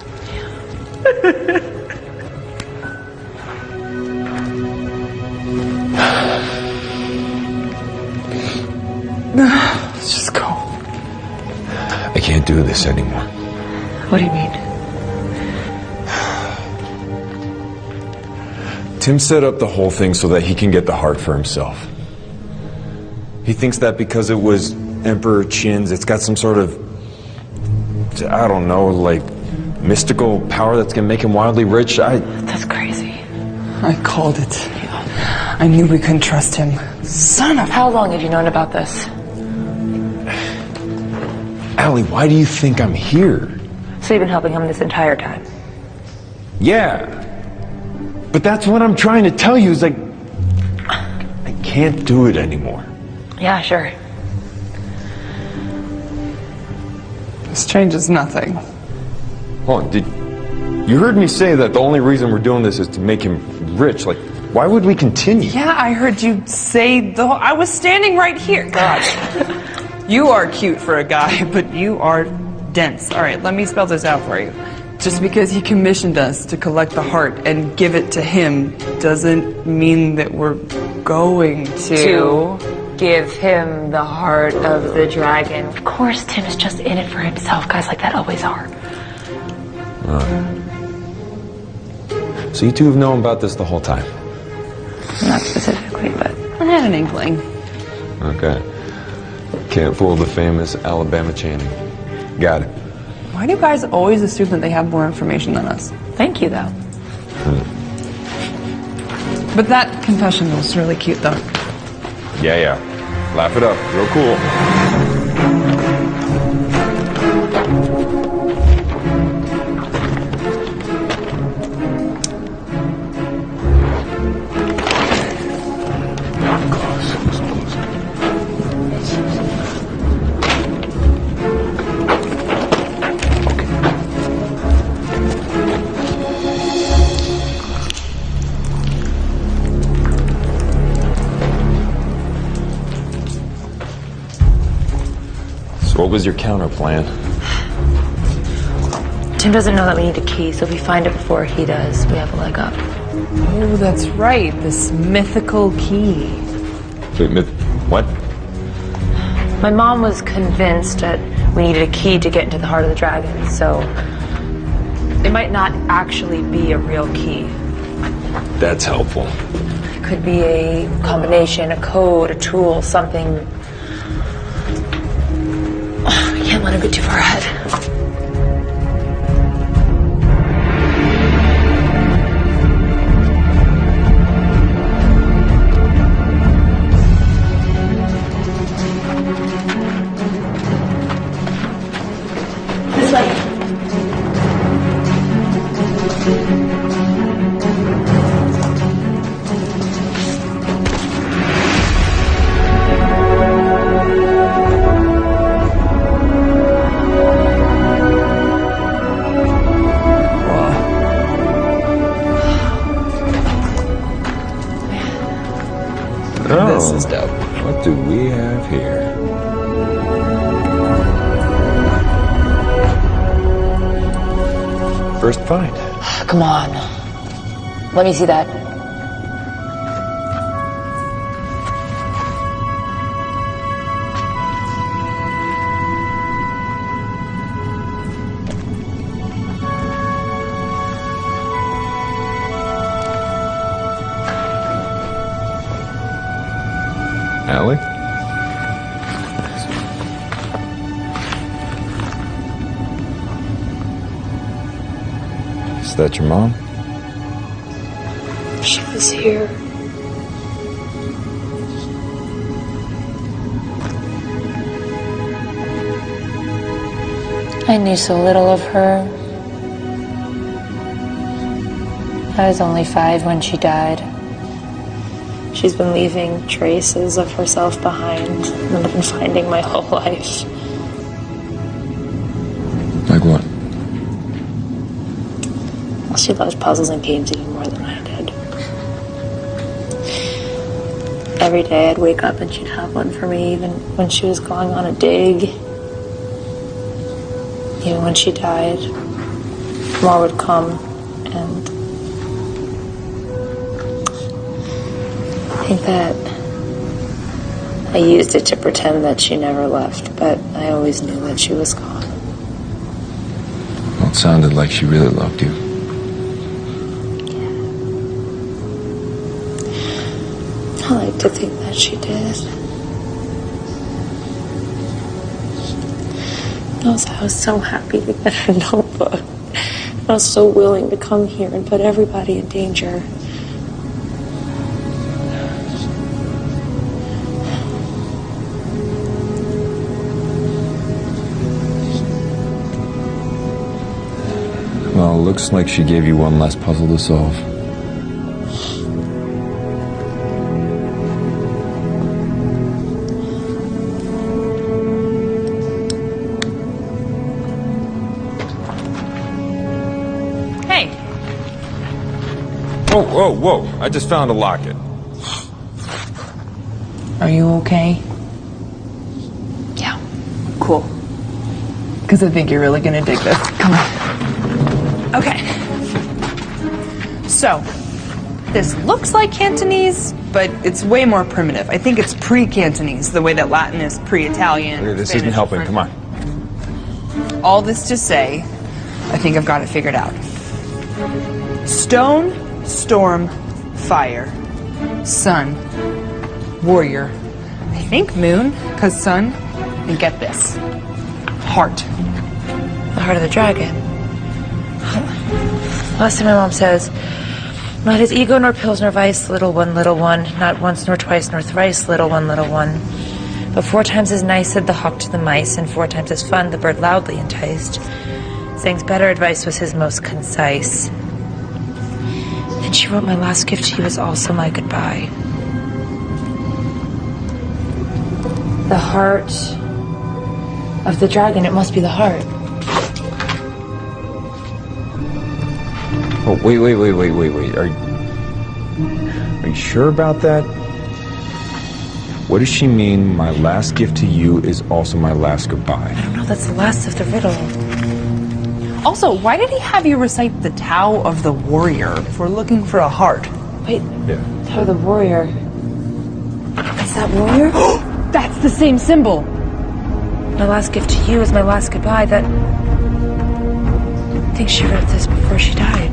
S12: Let's just go.
S13: I can't do this anymore.
S6: What do you mean?
S13: Tim set up the whole thing so that he can get the heart for himself. He thinks that because it was Emperor Qin's, it's got some sort of, I don't know, like, mystical power that's gonna make him wildly rich.
S6: That's crazy.
S12: I called it. I knew we couldn't trust him. Son of...
S6: How long have you known about this?
S13: Allie, why do you think I'm here?
S6: So you've been helping him this entire time?
S13: Yeah. But that's what I'm trying to tell you is like, I can't do it anymore.
S6: Yeah, sure.
S12: This changes nothing.
S13: Hold on, you heard me say that the only reason we're doing this is to make him rich. Like, why would we continue?
S7: Yeah, I heard you say the whole... I was standing right here. God. You are cute for a guy, but you are dense. All right, let me spell this out for you. Just because he commissioned us to collect the heart and give it to him doesn't mean that we're going to
S6: give him the heart of the dragon. Of course, Tim is just in it for himself. Guys like that always are.
S13: So you two have known about this the whole time?
S6: Not specifically, but
S7: I had an inkling.
S13: Okay. Can't fool the famous Alabama Channing. Got it.
S7: Why do guys always assume that they have more information than us?
S6: Thank you, though.
S7: But that confession was really cute, though.
S13: Yeah. Laugh it up. Real cool. What was your counter plan?
S6: Tim doesn't know that we need a key, so if we find it before he does, we have a leg up.
S7: Oh, that's right. This mythical key.
S13: Wait, what?
S6: My mom was convinced that we needed a key to get into the heart of the dragon, so it might not actually be a real key.
S13: That's helpful.
S6: It could be a combination, a code, a tool, something. I can't let him get too far ahead. This way.
S13: This is dope. What do we have here? First find.
S6: Come on. Let me see that.
S13: Allie? Is that your mom?
S6: She was here. I knew so little of her. I was only 5 when she died. She's been leaving traces of herself behind, and I've been finding my whole life.
S13: Like what?
S6: Well, she loves puzzles and games even more than I did. Every day I'd wake up and she'd have one for me, even when she was going on a dig. Even when she died, more would come, and I think that I used it to pretend that she never left, but I always knew that she was gone.
S13: Well, it sounded like she really loved you.
S6: I like to think that she did. I was so happy to get her notebook. I was so willing to come here and put everybody in danger.
S13: Well, it looks like she gave you one less puzzle to solve.
S7: Hey.
S13: Whoa, whoa, whoa. I just found a locket.
S7: Are you okay?
S6: Yeah.
S7: Cool. Because I think you're really gonna dig this. Come on. Okay. So, this looks like Cantonese, but it's way more primitive. I think it's pre-Cantonese, the way that Latin is pre-Italian.
S13: Okay, this
S7: Spanish
S13: isn't helping.
S7: French.
S13: Come on.
S7: All this to say, I think I've got it figured out. Stone, storm, fire, sun, warrior. I think moon, because sun. And get this. Heart.
S6: The heart of the dragon. Last time my mom says, not his ego nor pills nor vice, little one, not once nor twice nor thrice, little one, but 4 times as nice, said the hawk to the mice, and 4 times as fun, the bird loudly enticed. Saying's better advice was his most concise. Then she wrote, my last gift to you is also my goodbye. The heart of the dragon, it must be the heart.
S13: Oh, wait. Are you sure about that? What does she mean, my last gift to you is also my last goodbye?
S6: I don't know, that's the last of the riddle.
S7: Also, why did he have you recite the Tao of the Warrior if we're looking for a heart?
S6: Wait,
S13: Yeah.
S6: Tao of the Warrior. Is that warrior?
S7: That's the same symbol.
S6: My last gift to you is my last goodbye. That... I think she wrote this before she died.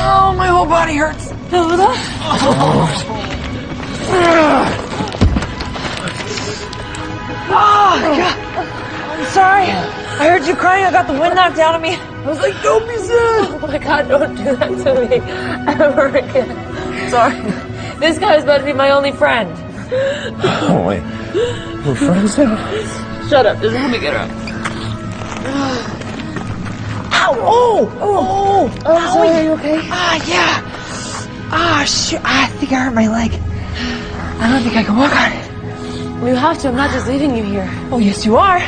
S12: Oh, my whole body hurts. Oh, God. I'm sorry. I heard you crying. I got the wind knocked out of me. I was like, don't be sad.
S6: Oh my God, don't do that to me ever again. Sorry. This guy's about to be my only friend.
S5: Oh, wait. We're friends now?
S6: Shut up, just let me get her up.
S12: Ow! Oh!
S6: I'm sorry, are you okay?
S12: Yeah. Shoot. I think I hurt my leg. I don't think I can walk on it.
S6: Well, you have to. I'm not just leaving you here.
S12: Oh, yes, you are.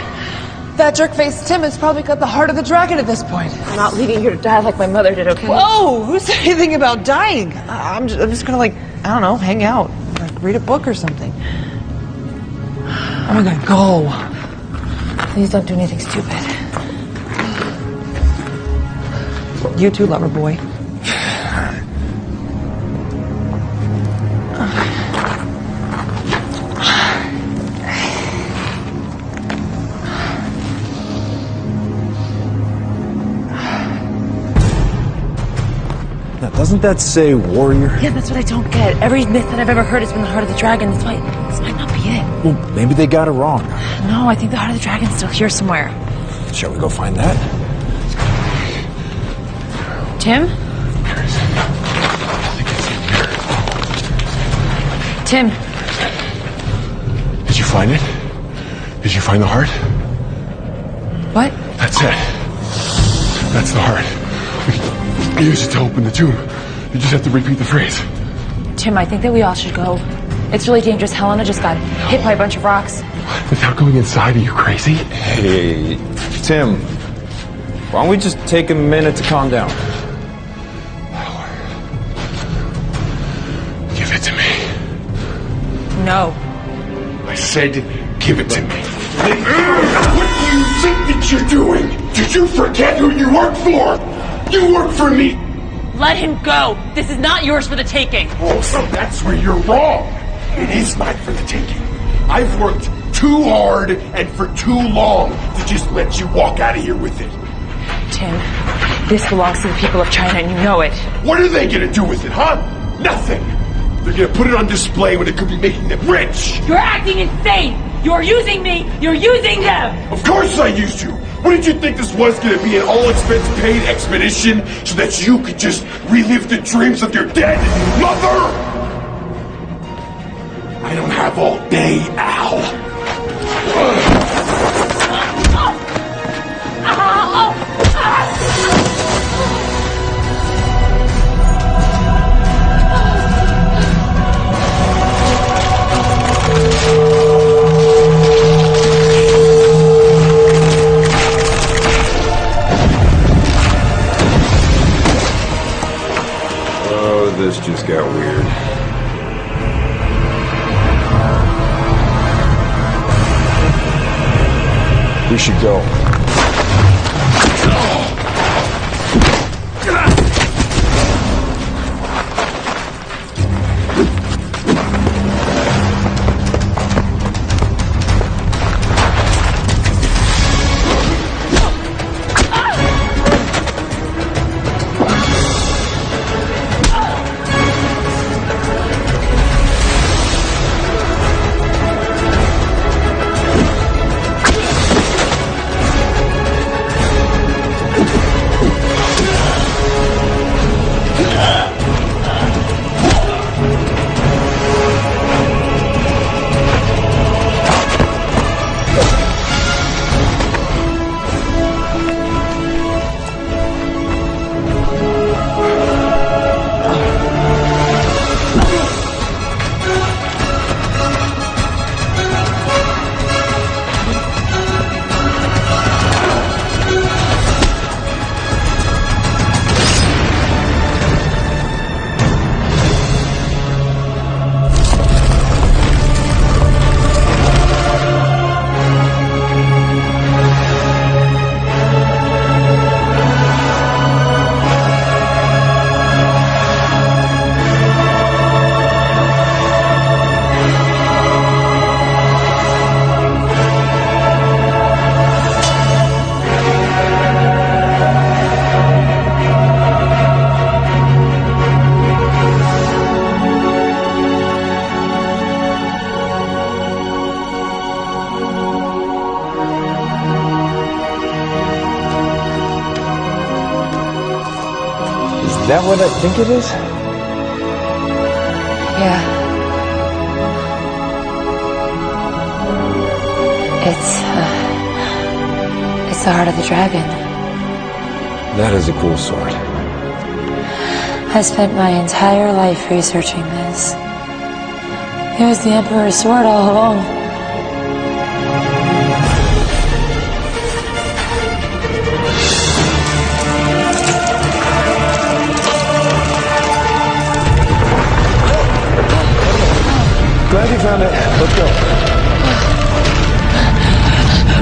S12: That jerk-faced Tim has probably got the heart of the dragon at this point.
S6: I'm not leaving you to die like my mother did, okay?
S12: Whoa! Who said anything about dying? I'm just gonna, like, I don't know, hang out. Like, read a book or something. I'm gonna go.
S6: Please don't do anything stupid.
S12: You too, lover boy.
S5: Now, doesn't that say warrior?
S6: Yeah, that's what I don't get. Every myth that I've ever heard has been the heart of the dragon. That's why this might not be it.
S5: Well, maybe they got it wrong.
S6: No, I think the heart of the dragon's still here somewhere.
S5: Shall we go find that?
S6: Tim? Tim.
S8: Did you find it? Did you find the heart?
S6: What?
S8: That's it. That's the heart. We can use it to open the tomb. You just have to repeat the phrase.
S6: Tim, I think that we all should go. It's really dangerous. Helena just got hit by a bunch of rocks.
S8: Without going inside, are you crazy?
S13: Hey, Tim. Why don't we just take a minute to calm down?
S8: Give it to me.
S6: No.
S8: I said, give it to me. What do you think that you're doing? Did you forget who you work for? You work for me.
S6: Let him go. This is not yours for the taking.
S8: Oh, so that's where you're wrong. It is mine for the taking. I've worked too hard and for too long to just let you walk out of here with it.
S6: Tim, this belongs to the people of China and you know it.
S8: What are they gonna do with it, huh? Nothing. They're gonna put it on display when it could be making them rich.
S6: You're acting insane. You're using me. You're using them.
S8: Of course I used you. What did you think this was gonna be, an all-expense-paid expedition so that you could just relive the dreams of your dead mother? I don't have all day, Al.
S13: Oh, this just got weird.
S5: We should go.
S18: that what I think it is?
S6: Yeah. It's the heart of the dragon.
S18: That is a cool sword.
S6: I spent my entire life researching this. It was the Emperor's sword all along.
S18: Glad you found it. Let's go.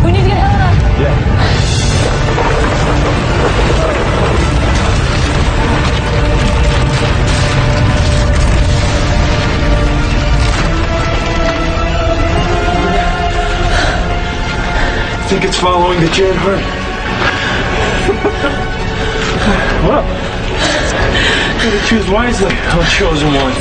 S6: We need to get Helena.
S18: Yeah.
S3: Think it's following the Jade Heart? Well, gotta choose wisely, our chosen one.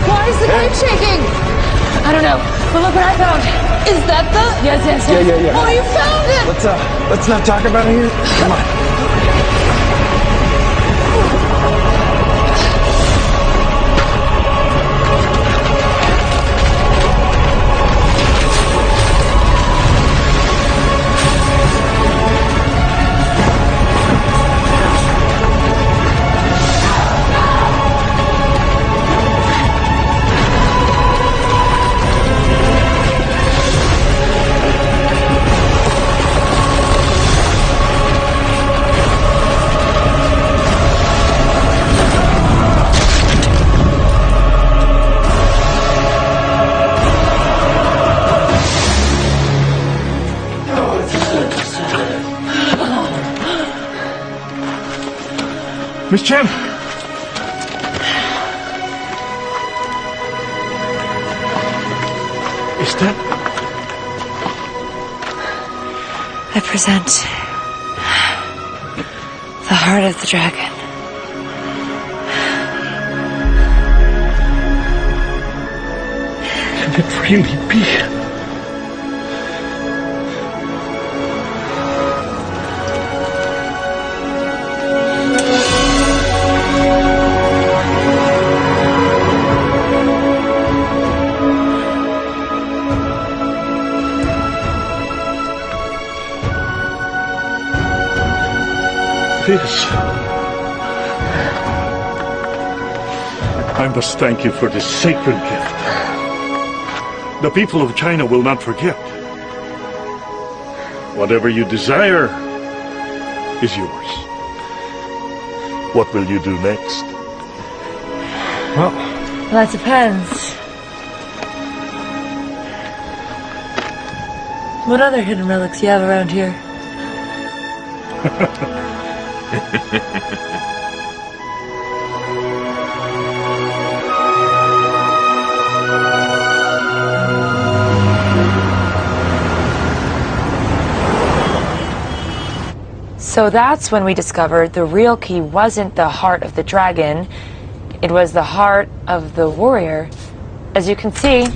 S6: Why is the kite shaking? I don't know, but look what I found. Is that the? Yes.
S18: Yeah.
S6: Oh, you found it!
S18: Let's not talk about it here. Come on.
S15: Miss Chen! Is that...
S6: I present the heart of the dragon.
S15: Can it really be? This. I must thank you for this sacred gift. The people of China will not forget. Whatever you desire is yours. What will you do next?
S6: Well, that depends. What other hidden relics you have around here? So that's when we discovered the real key wasn't the heart of the dragon, it was the heart of the warrior. As you can see,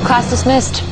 S6: class dismissed.